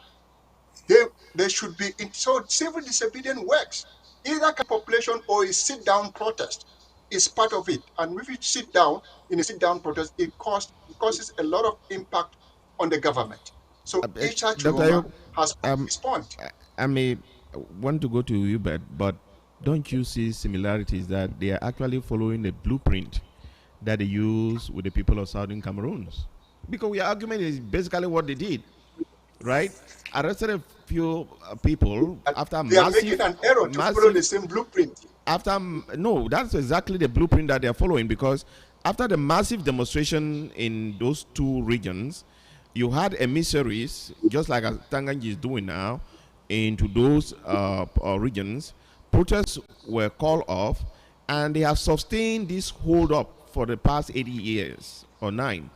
Speaker 4: They should be so civil disobedience works. Either population or a sit-down protest is part of it. And if you sit down in a sit-down protest, it causes a lot of impact on the government. So Isha
Speaker 1: Dr.
Speaker 4: Tchiroma
Speaker 1: Ayub,
Speaker 4: has
Speaker 1: um,
Speaker 4: his point.
Speaker 1: I may want to go to you, but don't you see similarities that they are actually following the blueprint that they use with the people of Southern Cameroons? Because your argument is basically what they did, right? Arrested a few people after
Speaker 4: They are making an error to follow the
Speaker 1: massive
Speaker 4: same blueprint.
Speaker 1: after no, that's exactly the blueprint that they're following, because after the massive demonstration in those two regions, you had emissaries, just like as Tanganji is doing now, into those regions. Protests were called off, and they have sustained this hold up for the past 80 years or 9.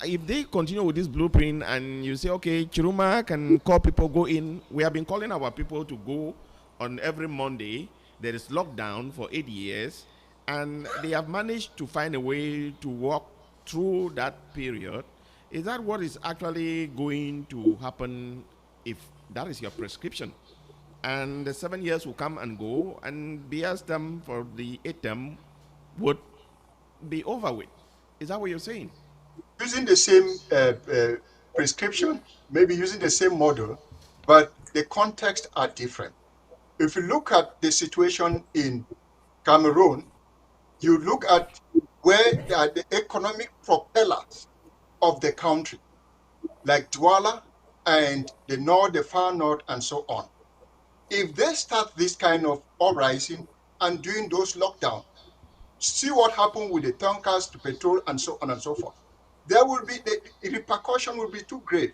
Speaker 1: If they continue with this blueprint and you say, okay, Tchiroma can call people, go in. We have been calling our people to go on every Monday. There is lockdown for 8 years, and they have managed to find a way to walk through that period. Is that what is actually going to happen if that is your prescription? And the 7 years will come and go, and BS them for the 8 term would be over with. Is that what you're saying?
Speaker 4: Using the same prescription, maybe using the same model, but the context are different. If you look at the situation in Cameroon, you look at where are the economic propellers of the country, like Douala and the north, the far north, and so on. If they start this kind of uprising and doing those lockdowns, see what happened with the tankers to petrol and so on and so forth. There will be the repercussion will be too great.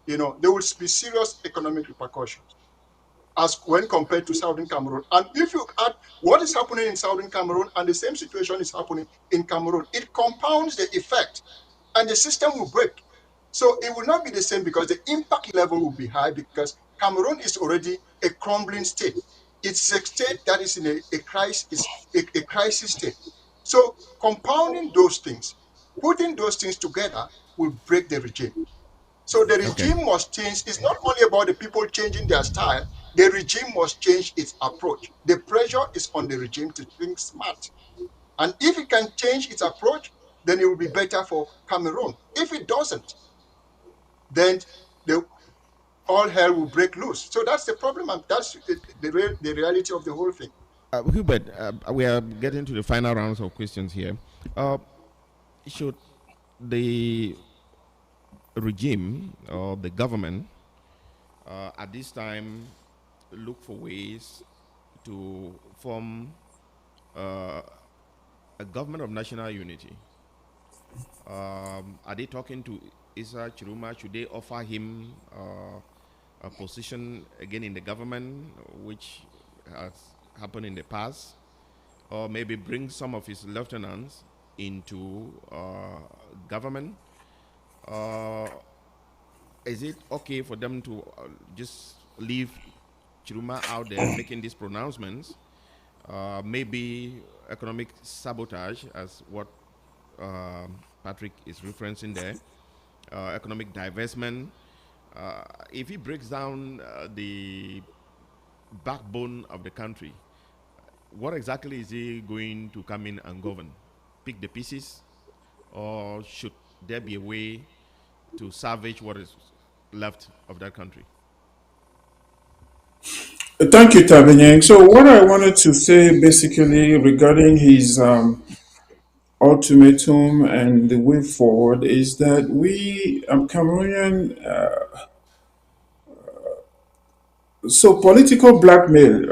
Speaker 4: There will be serious economic repercussions as when compared to Southern Cameroon. And if you add what is happening in Southern Cameroon and the same situation is happening in Cameroon, it compounds the effect and the system will break. So it will not be the same because the impact level will be high because Cameroon is already a crumbling state. It's a state that is in a crisis state. So compounding those things, putting those things together will break the regime. So the
Speaker 1: Okay.
Speaker 4: regime must change. It's not only about the people changing their style. The regime must change its approach. The pressure is on the regime to think smart. And if it can change its approach, then it will be better for Cameroon. If it doesn't, then all hell will break loose. So that's the problem, and that's the reality of the whole thing.
Speaker 1: Hubert, we are getting to the final rounds of questions here. Uh, should the regime or the government at this time look for ways to form uh, a government of national unity? Are they talking to Issa Tchiroma? Should they offer him a position again in the government, which has happened in the past? Or maybe bring some of his lieutenants into government? Uh, is it okay for them to just leave Tchiroma out there making these pronouncements? Maybe economic sabotage, as what Patrick is referencing there, economic divestment. If he breaks down the backbone of the country, what exactly is he going to come in and govern? Pick the pieces, or should there be a way to salvage what is left of that country?
Speaker 2: Thank you, Tabenyang. So, what I wanted to say basically regarding his ultimatum and the way forward is that we, Cameroonian, so political blackmail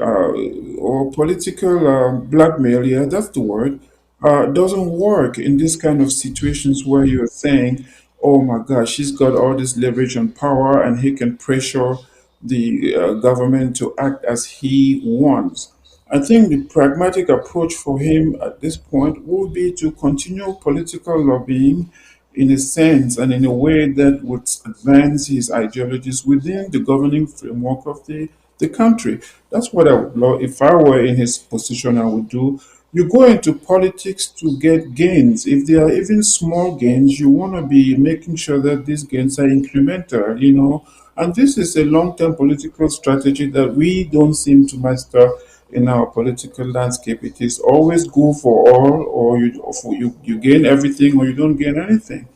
Speaker 2: or political blackmail, yeah, that's the word, doesn't work in this kind of situations where you're saying, "Oh my gosh, he's got all this leverage and power, and he can pressure the government to act as he wants." I think the pragmatic approach for him at this point would be to continue political lobbying in a sense and in a way that would advance his ideologies within the governing framework of the country. That's what I would love. If I were in his position, I would do. You go into politics to get gains. If they are even small gains, you want to be making sure that these gains are incremental, you know. And this is a long term political strategy that we don't seem to master in our political landscape. It is always go for all, or you gain everything, or you don't gain anything.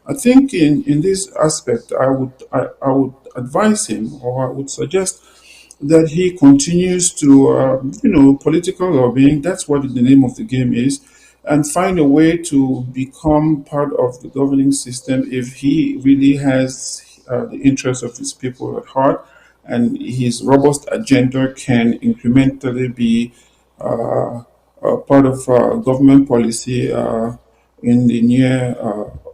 Speaker 2: I think in this aspect, I would advise him, or I would suggest that he continues to, political lobbying. That's what the name of the game is, and find a way to become part of the governing system if he really has the interests of his people at heart, and his robust agenda can incrementally be part of government policy in the near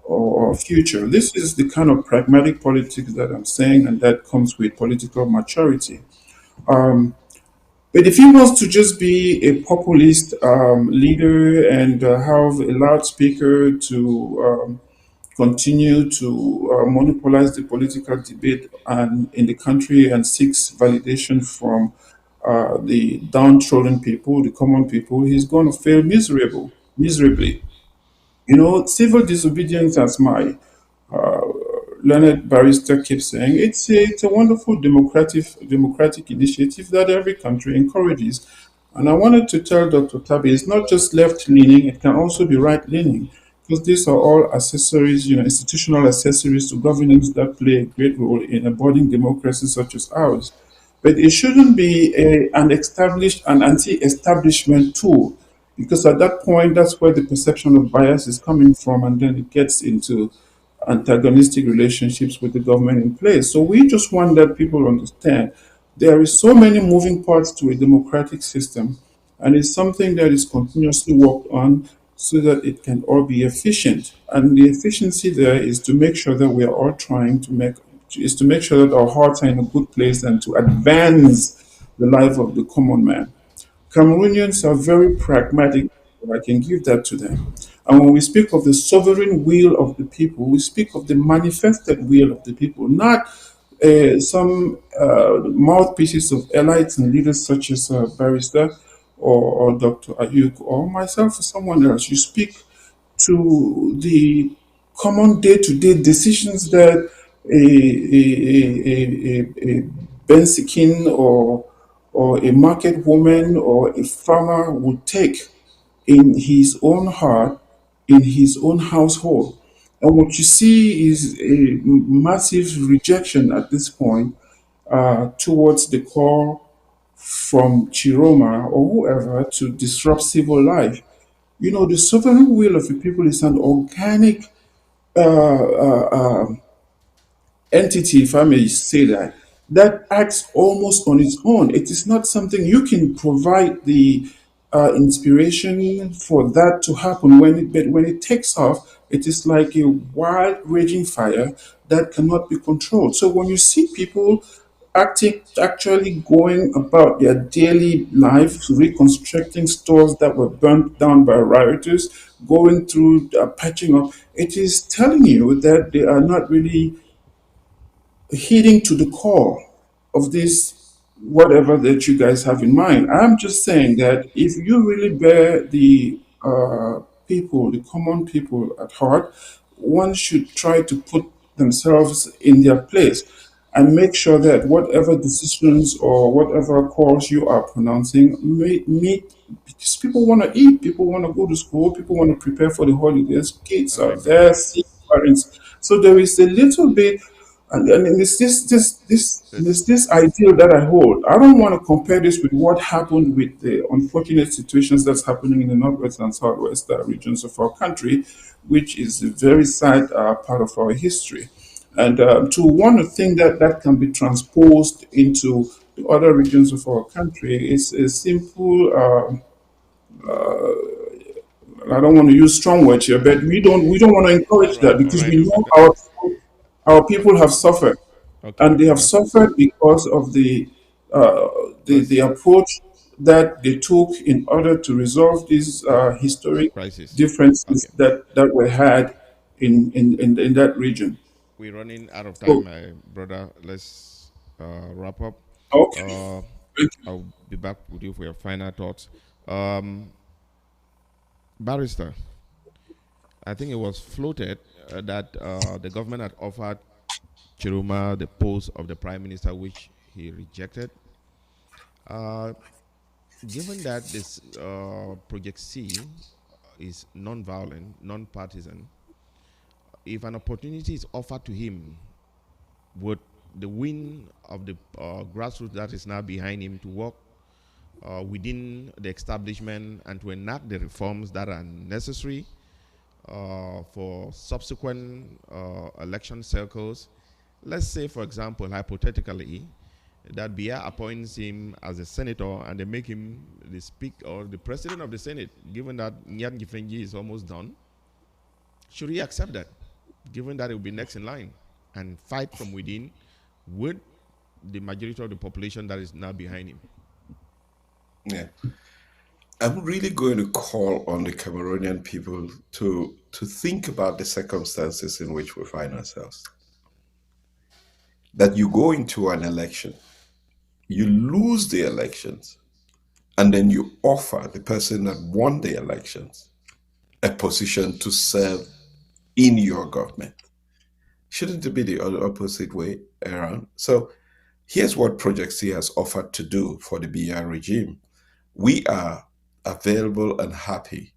Speaker 2: or future. This is the kind of pragmatic politics that I'm saying, and that comes with political maturity. Um, but if he wants to just be a populist leader and have a loudspeaker to continue to monopolize the political debate and in the country and seeks validation from the downtrodden people, the common people, he's going to fail miserably. You know, civil disobedience, as my uh, learned barrister keeps saying, it's a wonderful democratic initiative that every country encourages. And I wanted to tell Dr. Tabi, it's not just left leaning; it can also be right leaning, because these are all accessories, institutional accessories to governance that play a great role in a budding democracy such as ours. But it shouldn't be an anti-establishment tool, because at that point, that's where the perception of bias is coming from, and then it gets into antagonistic relationships with the government in place. So we just want that people understand there is so many moving parts to a democratic system, and it's something that is continuously worked on so that it can all be efficient. And the efficiency there is to make sure that we are all trying to make is to make sure that our hearts are in a good place and to advance the life of the common man. Cameroonians are very pragmatic. I can give that to them. And when we speak of the sovereign will of the people, we speak of the manifested will of the people, not some mouthpieces of elites and leaders such as Barrister or Dr. Ayuk or myself or someone else. You speak to the common day-to-day decisions that a Bensikin or a market woman or a farmer would take in his own heart, in his own household. And what you see is a massive rejection at this point towards the call from Tchiroma or whoever to disrupt civil life. You know, the sovereign will of the people is an organic entity, if I may say that, that acts almost on its own. It is not something you can provide the inspiration for that to happen. But when it takes off, it is like a wild, raging fire that cannot be controlled. So when you see people actually going about their daily life, reconstructing stores that were burnt down by rioters, going through patching up, it is telling you that they are not really heeding to the core of this whatever that you guys have in mind. I'm just saying that if you really bear the people, the common people at heart, one should try to put themselves in their place and make sure that whatever decisions or whatever calls you are pronouncing meet, because people want to eat, people want to go to school, people want to prepare for the holidays, kids
Speaker 1: I
Speaker 2: are
Speaker 1: agree.
Speaker 2: there, see parents. So there is a little bit And it's
Speaker 1: It's
Speaker 2: this ideal that I hold. I don't want to compare this with what happened with the unfortunate situations that's happening in the northwest and southwest regions of our country, which is a very sad part of our history. And to want to think that that can be transposed into the other regions of our country is a simple. I don't want to use strong words here, but we don't want to
Speaker 1: all
Speaker 2: encourage
Speaker 1: right,
Speaker 2: that
Speaker 1: all
Speaker 2: because
Speaker 1: right,
Speaker 2: we know
Speaker 1: okay,
Speaker 2: our people have suffered,
Speaker 1: okay,
Speaker 2: and they
Speaker 1: all
Speaker 2: have
Speaker 1: right.
Speaker 2: suffered because of uh, the
Speaker 1: Let's
Speaker 2: approach that they took in order to resolve these historic
Speaker 1: crisis.
Speaker 2: differences
Speaker 1: Okay,
Speaker 2: that were had in that region.
Speaker 1: we're running out of time,
Speaker 2: So,
Speaker 1: my brother. Let's wrap up.
Speaker 2: okay.
Speaker 1: Uh, I'll be back with you for your final thoughts. Barrister, I think it was floated that the government had offered Chiroma the post of the prime minister, which he rejected. Uh, Given that this Project C is non-violent, non-partisan, if an opportunity is offered to him, would the win of the grassroots that is now behind him to work within the establishment and to enact the reforms that are necessary for subsequent election cycles. Let's say, for example, hypothetically, that Bia appoints him as a senator and they make him the speaker or the president of the Senate, given that Nyan Gifenji is almost done. Should he accept that, given that it will be next in line and fight from within with the majority of the population that is now behind him?
Speaker 3: Yeah. I'm really going to call on the Cameroonian people to think about the circumstances in which we find ourselves. That you go into an election, you lose the elections, and then you offer the person that won the elections a position to serve in your government. Shouldn't it be the opposite way around? So here's what Project C has offered to do for the BR regime. We are available and happy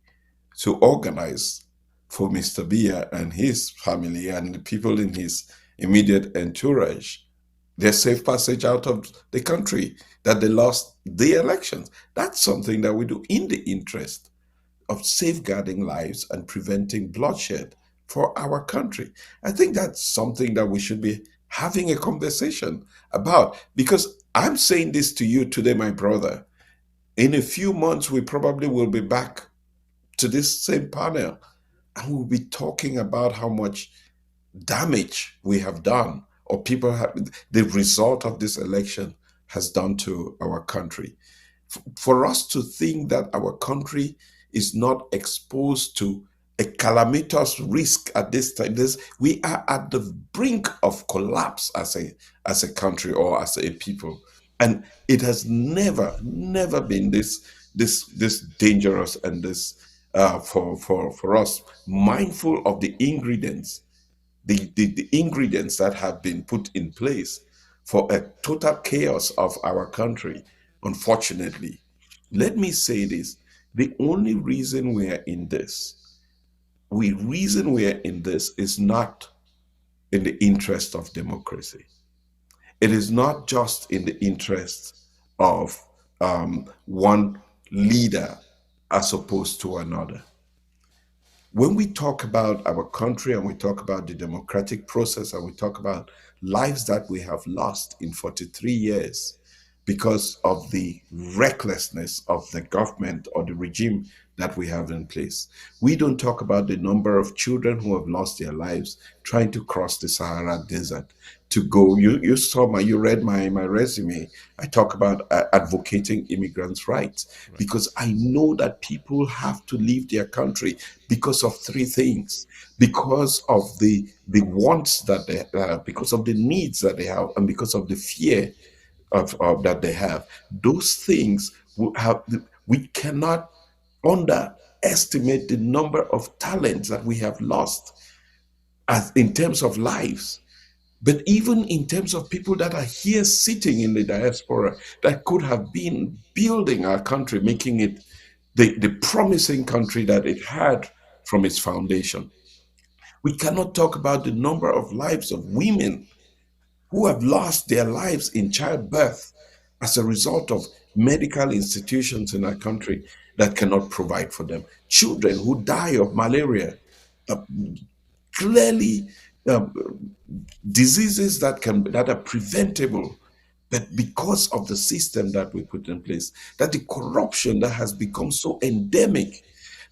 Speaker 3: to organize for Mr. Bia and his family and the people in his immediate entourage their safe passage out of the country, that they lost the elections. That's something that we do in the interest of safeguarding lives and preventing bloodshed for our country. I think that's something that we should be having a conversation about, because I'm saying this to you today, my brother. In a few months, we probably will be back to this same panel and we'll be talking about how much damage we have done, or people have, the result of this election has done to our country. For us to think that our country is not exposed to a calamitous risk at this time, we are at the brink of collapse as a country or as a people, and it has never been this dangerous and this for us, mindful of the ingredients, the ingredients that have been put in place for a total chaos of our country. Unfortunately, let me say this: the only reason we are in this is not in the interest of democracy. It is not just in the interest of one leader as opposed to another. When we talk about our country and we talk about the democratic process and we talk about lives that we have lost in 43 years because of the recklessness of the government or the regime that we have in place, we don't talk about the number of children who have lost their lives trying to cross the Sahara Desert to go. You saw you read my resume. I talk about advocating immigrants' rights
Speaker 1: Right.
Speaker 3: because I know that people have to leave their country because of three things: because of the wants that they because of the needs that they have, and because of the fear of that they have. Those things we cannot underestimate the number of talents that we have lost as in terms of lives, but even in terms of people that are here sitting in the diaspora that could have been building our country, making it the promising country that it had from its foundation. We cannot talk about the number of lives of women who have lost their lives in childbirth as a result of medical institutions in our country that cannot provide for them. Children who die of malaria, uh, clearly uh, diseases that are preventable, but because of the system that we put in place, that the corruption that has become so endemic,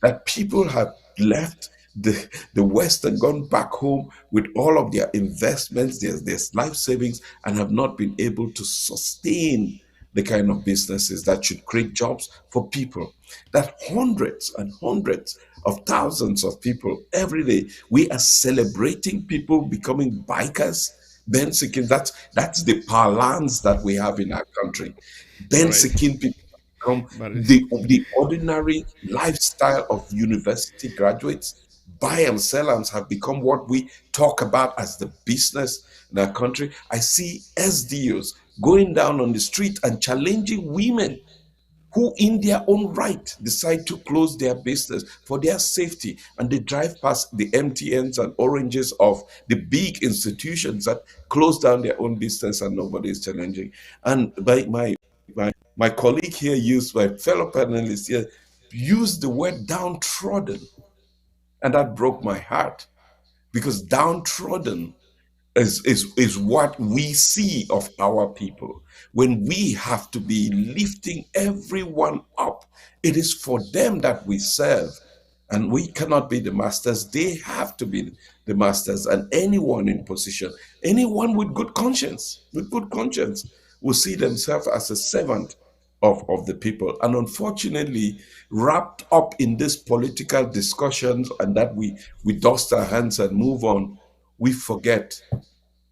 Speaker 3: that people have left the West and gone back home with all of their investments, their life savings, and have not been able to sustain the kind of businesses that should create jobs for people. That hundreds and hundreds of thousands of people every day, we are celebrating people becoming bikers, Bensikin. That's the parlance that we have in our country.
Speaker 1: Right.
Speaker 3: Bensikin people become
Speaker 1: But
Speaker 3: the ordinary lifestyle of university graduates. Buy and sell arms have become what we talk about as the business in our country. I see SDOs going down on the street and challenging women who in their own right decide to close their business for their safety, and they drive past the MTNs and oranges of the big institutions that close down their own business and nobody is challenging. And my colleague here used, my fellow panelist here used the word downtrodden, and that broke my heart, because downtrodden is what we see of our people. When we have to be lifting everyone up, it is for them that we serve. And we cannot be the masters. They have to be the masters. And anyone in position, anyone with good conscience, will see themselves as a servant of the people. And unfortunately, wrapped up in this political discussions and that we dust our hands and move on, we forget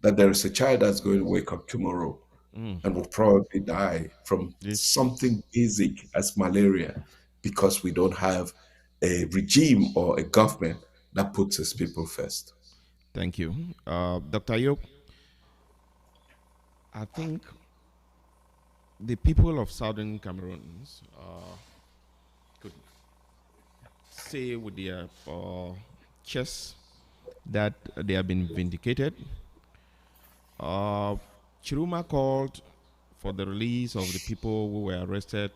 Speaker 3: that there is a child that's going to wake up tomorrow
Speaker 1: mm,
Speaker 3: and will probably die from
Speaker 1: this.
Speaker 3: something basic as malaria, because we don't have a regime or a government that puts its people first.
Speaker 1: Thank you, Dr. Yop. I think the people of Southern Cameroons could say with their chest that they have been vindicated. Uh, Chiruma called for the release of the people who were arrested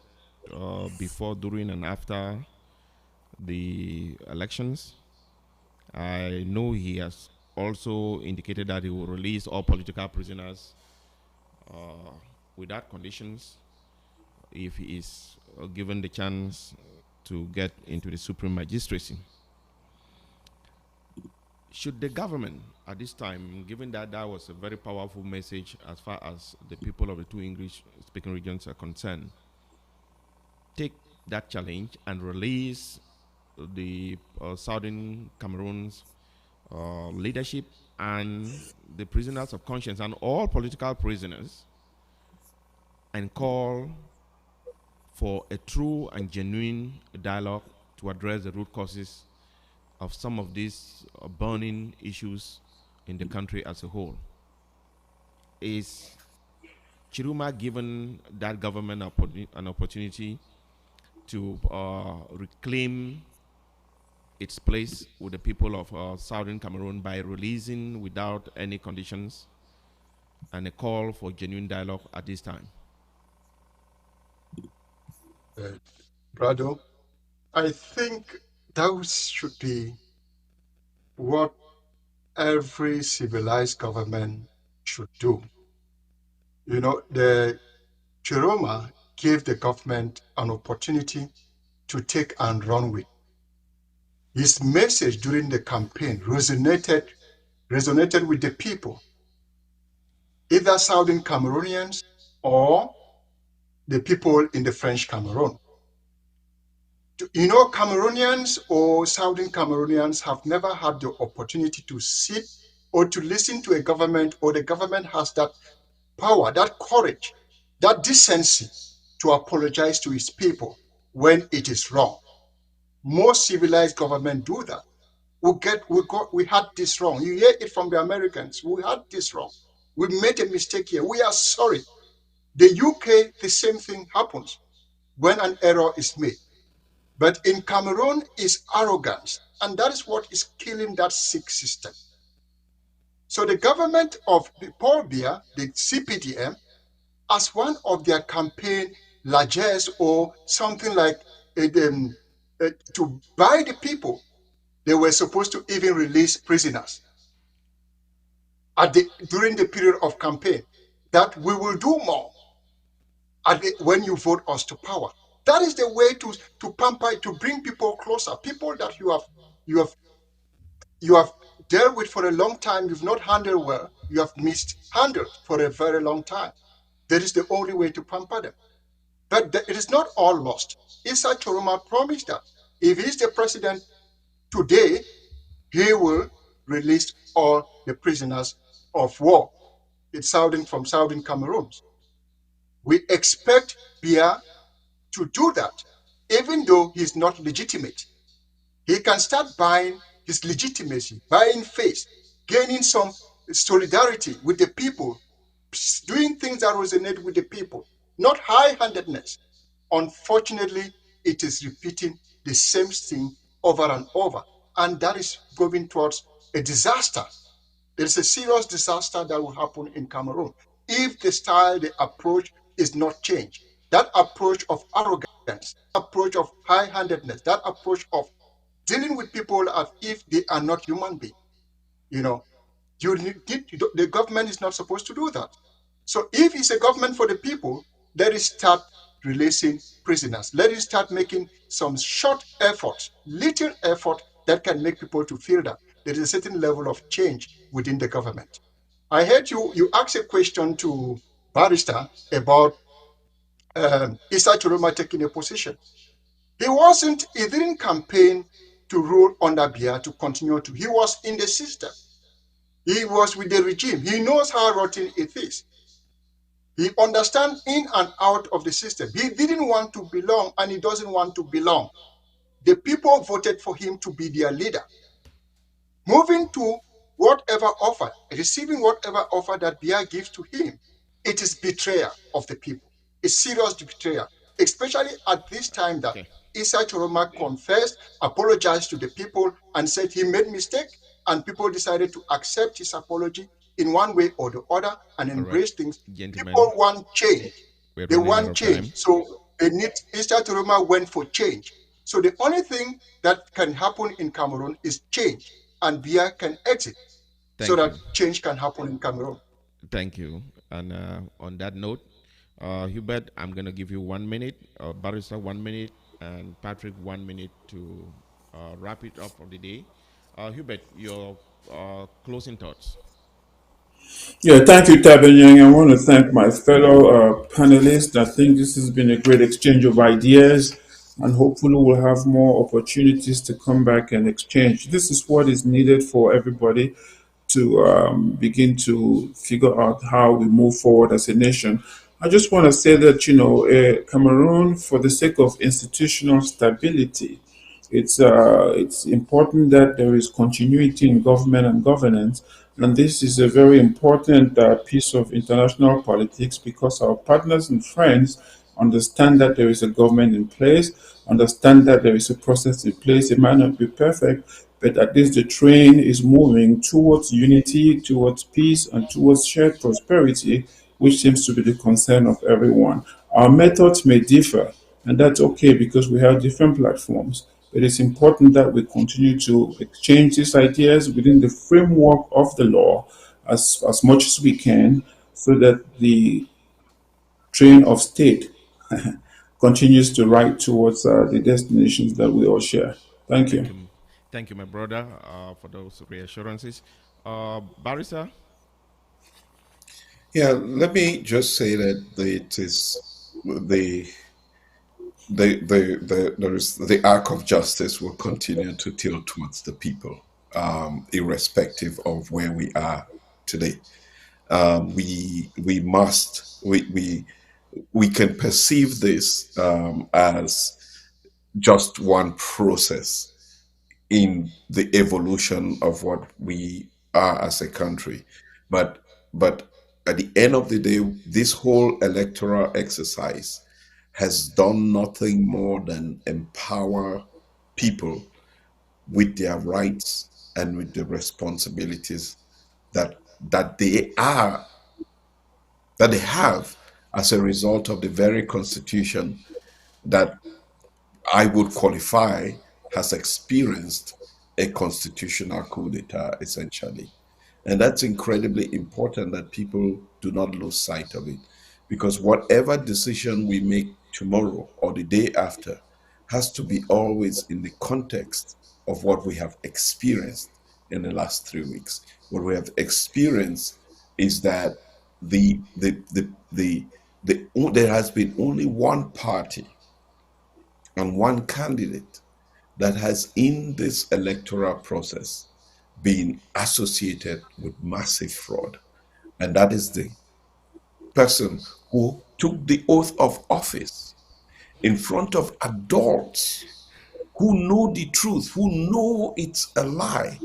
Speaker 1: before, during, and after the elections. I know he has also indicated that he will release all political prisoners uh, without conditions if he is given the chance to get into the Supreme Magistracy. Should the government at this time, given that that was a very powerful message as far as the people of the two English speaking regions are concerned, take that challenge and release the Southern Cameroon's leadership and the prisoners of conscience and all political prisoners, and call for a true and genuine dialogue to address the root causes of some of these burning issues in the country as a whole? Is Chiruma given that government an opportunity to reclaim its place with the people of Southern Cameroon by releasing without any conditions and a call for genuine dialogue at this time?
Speaker 4: Uh, Prado, I think that should be what every civilized government should do. You know, the Tchiroma gave the government an opportunity to take and run with. His message during the campaign resonated with the people, either Southern Cameroonians or the people in the French Cameroon. You know, Cameroonians or Southern Cameroonians have never had the opportunity to sit or to listen to a government, or the government has that power, that courage, that decency to apologize to its people when it is wrong. Most civilized governments do that. We had this wrong. You hear it from the Americans. We had this wrong. We made a mistake here. We are sorry. The UK, the same thing happens when an error is made. But in Cameroon is arrogance. And that is what is killing that sick system. So the government of Paul Biya, the CPDM, as one of their campaign largesse or something like to buy the people, they were supposed to even release prisoners during the period of campaign, that we will do more when you vote us to power. That is the way to pamper, to bring people closer, people that you have you have dealt with for a long time, you've not handled well, you have mishandled for a very long time. That is the only way to pamper them. But it is not all lost. Issa Choroma promised that if he's the president today, he will release all the prisoners of war from southern Cameroon. We expect Bia to do that, even though he's not legitimate. He can start buying his legitimacy, buying face, gaining some solidarity with the people, doing things that resonate with the people, not high-handedness. Unfortunately, it is repeating the same thing over and over, and that is going towards a disaster. There is a serious disaster that will happen in Cameroon if the style, the approach is not changed. That approach of arrogance, approach of high-handedness, that approach of dealing with people as if they are not human beings. You know, the government is not supposed to do that. So if it's a government for the people, let it start releasing prisoners. Let it start making some short effort, little effort that can make people to feel that there is a certain level of change within the government. I heard you ask a question to Barrister about Issa Chiroma taking a position. He didn't campaign to rule under Bia to continue to. He was in the system. He was with the regime. He knows how rotten it is. He understands in and out of the system. He didn't want to belong and he doesn't want to belong. The people voted for him to be their leader. Moving to whatever offer, receiving whatever offer that Bia gives to him, it is betrayal of the people. It's serious betrayal, especially at this time that
Speaker 1: Okay.
Speaker 4: Issa Choroma confessed, apologized to the people, and said he made mistake, and people decided to accept his apology in one way or the other and
Speaker 1: All right,
Speaker 4: embrace things.
Speaker 1: gentlemen,
Speaker 4: People want change.
Speaker 1: we're
Speaker 4: They
Speaker 1: running out
Speaker 4: want
Speaker 1: of
Speaker 4: change.
Speaker 1: time.
Speaker 4: So they need Issa Choroma went for change. So the only thing that can happen in Cameroon is change, and Bia can exit so
Speaker 1: Thank
Speaker 4: that
Speaker 1: you.
Speaker 4: change can happen in Cameroon.
Speaker 1: Thank you. And on that note, Hubert, I'm going to give you 1 minute, Barrister 1 minute, and Patrick 1 minute to wrap it up for the day. Hubert, your closing thoughts.
Speaker 2: Yeah, thank you, Tabenyang. I want to thank my fellow panelists. I think this has been a great exchange of ideas, and hopefully, we'll have more opportunities to come back and exchange. This is what is needed for everybody to begin to figure out how we move forward as a nation. I just want to say that, Cameroon, for the sake of institutional stability, it's important that there is continuity in government and governance, and this is a very important piece of international politics because our partners and friends understand that there is a government in place, understand that there is a process in place. It might not be perfect, but at least the train is moving towards unity, towards peace, and towards shared prosperity, which seems to be the concern of everyone. Our methods may differ, and that's okay because we have different platforms. It is important that we continue to exchange these ideas within the framework of the law as much as we can so that the train of state continues to ride towards the destinations that we all share. Thank
Speaker 1: Thank
Speaker 2: you.
Speaker 1: you. Thank you, my brother, for those reassurances. Barrister,
Speaker 3: Yeah, let me just say that it is the there is the arc of justice will continue to tilt towards the people, irrespective of where we are today. We can perceive this as just one process in the evolution of what we are as a country. But at the end of the day, this whole electoral exercise has done nothing more than empower people with their rights and with the responsibilities that they are that they have as a result of the very constitution that I would qualify has experienced a constitutional coup d'etat, essentially. And that's incredibly important that people do not lose sight of it. Because whatever decision we make tomorrow or the day after has to be always in the context of what we have experienced in the last 3 weeks. What we have experienced is that there has been only one party and one candidate that has in this electoral process been associated with massive fraud. And that is the person who took the oath of office in front of adults who know the truth, who know it's a lie,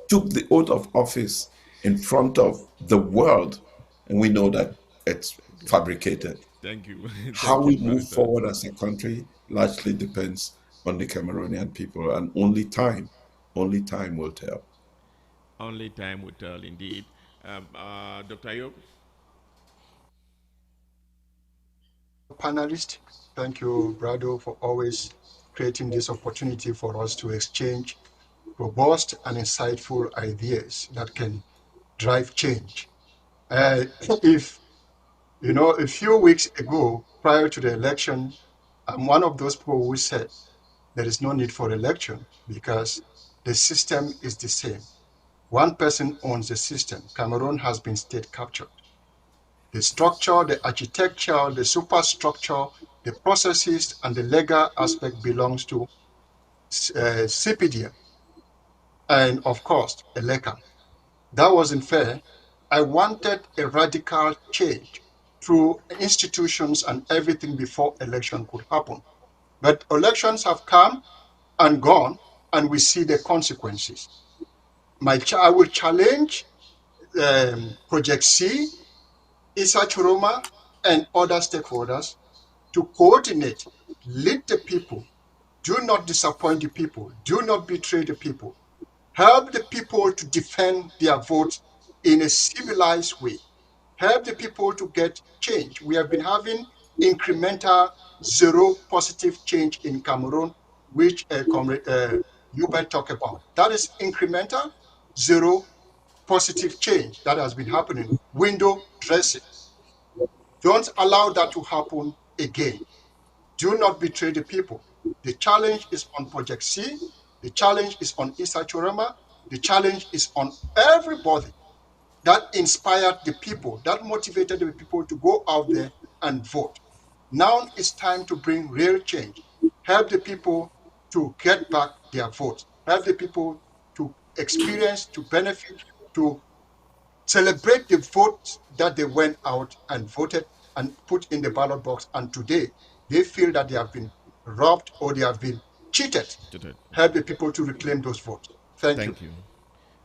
Speaker 3: took the oath of office in front of the world. And we know that it's fabricated.
Speaker 1: Thank you.
Speaker 3: How
Speaker 1: Thank you,
Speaker 3: we move
Speaker 1: Pastor.
Speaker 3: forward as a country largely depends on the Cameroonian people, and only time will tell.
Speaker 1: Only time will tell, indeed. Dr. Ayub?
Speaker 4: Panelists, thank you, Brado, for always creating this opportunity for us to exchange robust and insightful ideas that can drive change. If a few weeks ago, prior to the election, I'm one of those people who said there is no need for election because the system is the same. One person owns the system. Cameroon has been state captured. The structure, the architecture, the superstructure, the processes, and the legal aspect belongs to CPDM and, of course, ELECAM. That wasn't fair. I wanted a radical change through institutions and everything before election could happen. But elections have come and gone, and we see the consequences. I will challenge Project C, Issa Chiroma, and other stakeholders to coordinate, lead the people. Do not disappoint the people. Do not betray the people. Help the people to defend their votes in a civilized way. Help the people to get change. We have been having incremental zero positive change in Cameroon, which Comrade Hubert talked about. That is incremental zero positive change that has been happening. Window dressing. Don't allow that to happen again. Do not betray the people. The challenge is on Project C. The challenge is on Issa Chorema. The challenge is on everybody that inspired the people, that motivated the people to go out there and vote. Now it's time to bring real change. Help the people to get back their votes. Help the people to experience, to benefit, to celebrate the votes that they went out and voted and put in the ballot box. And today they feel that they have been robbed or they have been cheated. Help the people to reclaim those votes. Thank you.
Speaker 1: Thank you.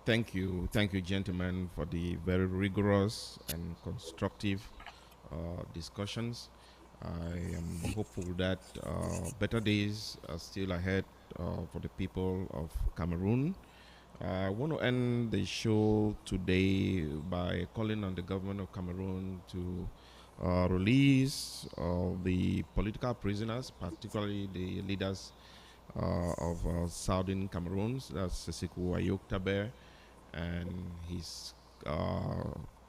Speaker 1: Thank you. Thank you, gentlemen, for the very rigorous and constructive discussions. I am hopeful that better days are still ahead for the people of Cameroon. I want to end the show today by calling on the government of Cameroon to release the political prisoners, particularly the leaders of Southern Cameroon, that's Sesiku Ayok Taber, and his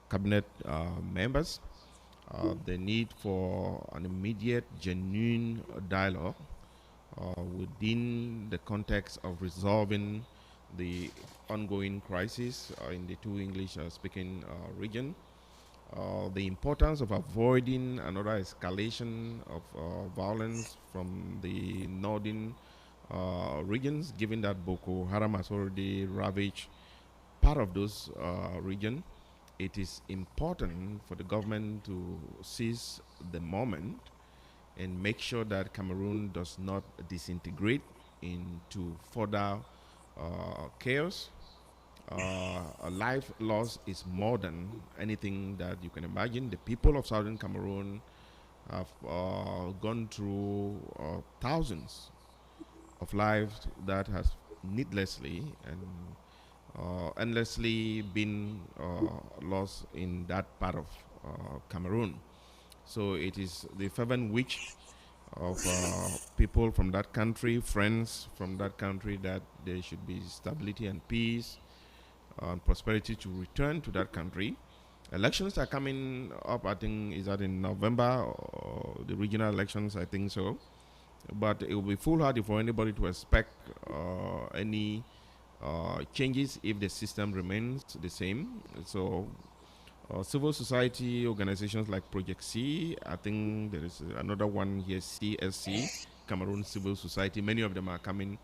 Speaker 1: cabinet members. The need for an immediate, genuine dialogue within the context of resolving the ongoing crisis in the two English-speaking region. The importance of avoiding another escalation of violence from the northern regions, given that Boko Haram has already ravaged part of those regions. It is important for the government to seize the moment and make sure that Cameroon does not disintegrate into further chaos. A life loss is more than anything that you can imagine. The people of Southern Cameroon have gone through thousands of lives that has needlessly and endlessly been lost in that part of Cameroon. So it is the fervent wish of people from that country, friends from that country, that there should be stability and peace and prosperity to return to that country. Elections are coming up, I think, is that in November, or the regional elections, I think so. But it will be foolhardy for anybody to expect any changes if the system remains the same. So civil society organizations like Project C, I think there is another one here, CSC, Cameroon Civil Society. Many of them are coming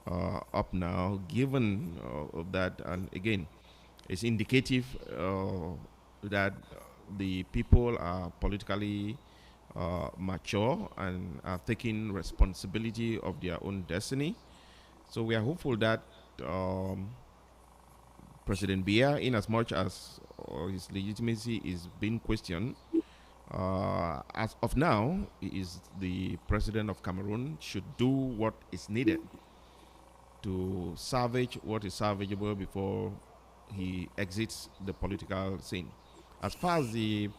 Speaker 1: up now, given of that. And again, it's indicative that the people are politically mature and are taking responsibility of their own destiny. So we are hopeful that um, President Biya, in as much as his legitimacy is being questioned, as of now, he is the president of Cameroon, should do what is needed to salvage what is salvageable before he exits the political scene. As far as the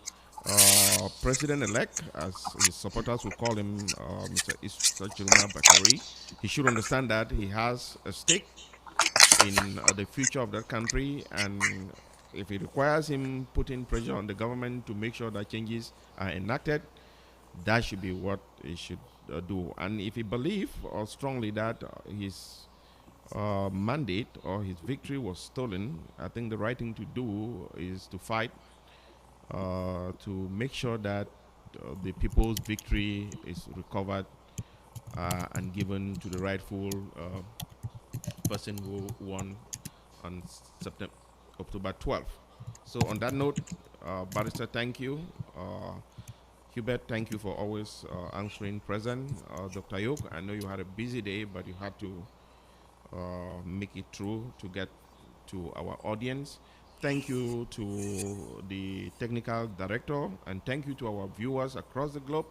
Speaker 1: president-elect, as his supporters will call him, Mr. Tchiroma Bakari, he should understand that he has a stake in the future of that country, and if it requires him putting pressure on the government to make sure that changes are enacted, that should be what he should do. And if he believes or strongly that his mandate or his victory was stolen, I think the right thing to do is to fight to make sure that the people's victory is recovered and given to the rightful person who won on September, October 12th. So on that note, Barrister, thank you. Hubert, thank you for always answering present. Dr. Yoke, I know you had a busy day, but you had to make it through to get to our audience. Thank you to the technical director, and thank you to our viewers across the globe.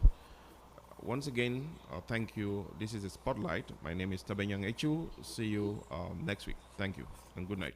Speaker 1: Once again, thank you. This is a Spotlight. My name is Tabenyang Echu. See you next week. Thank you, and good night.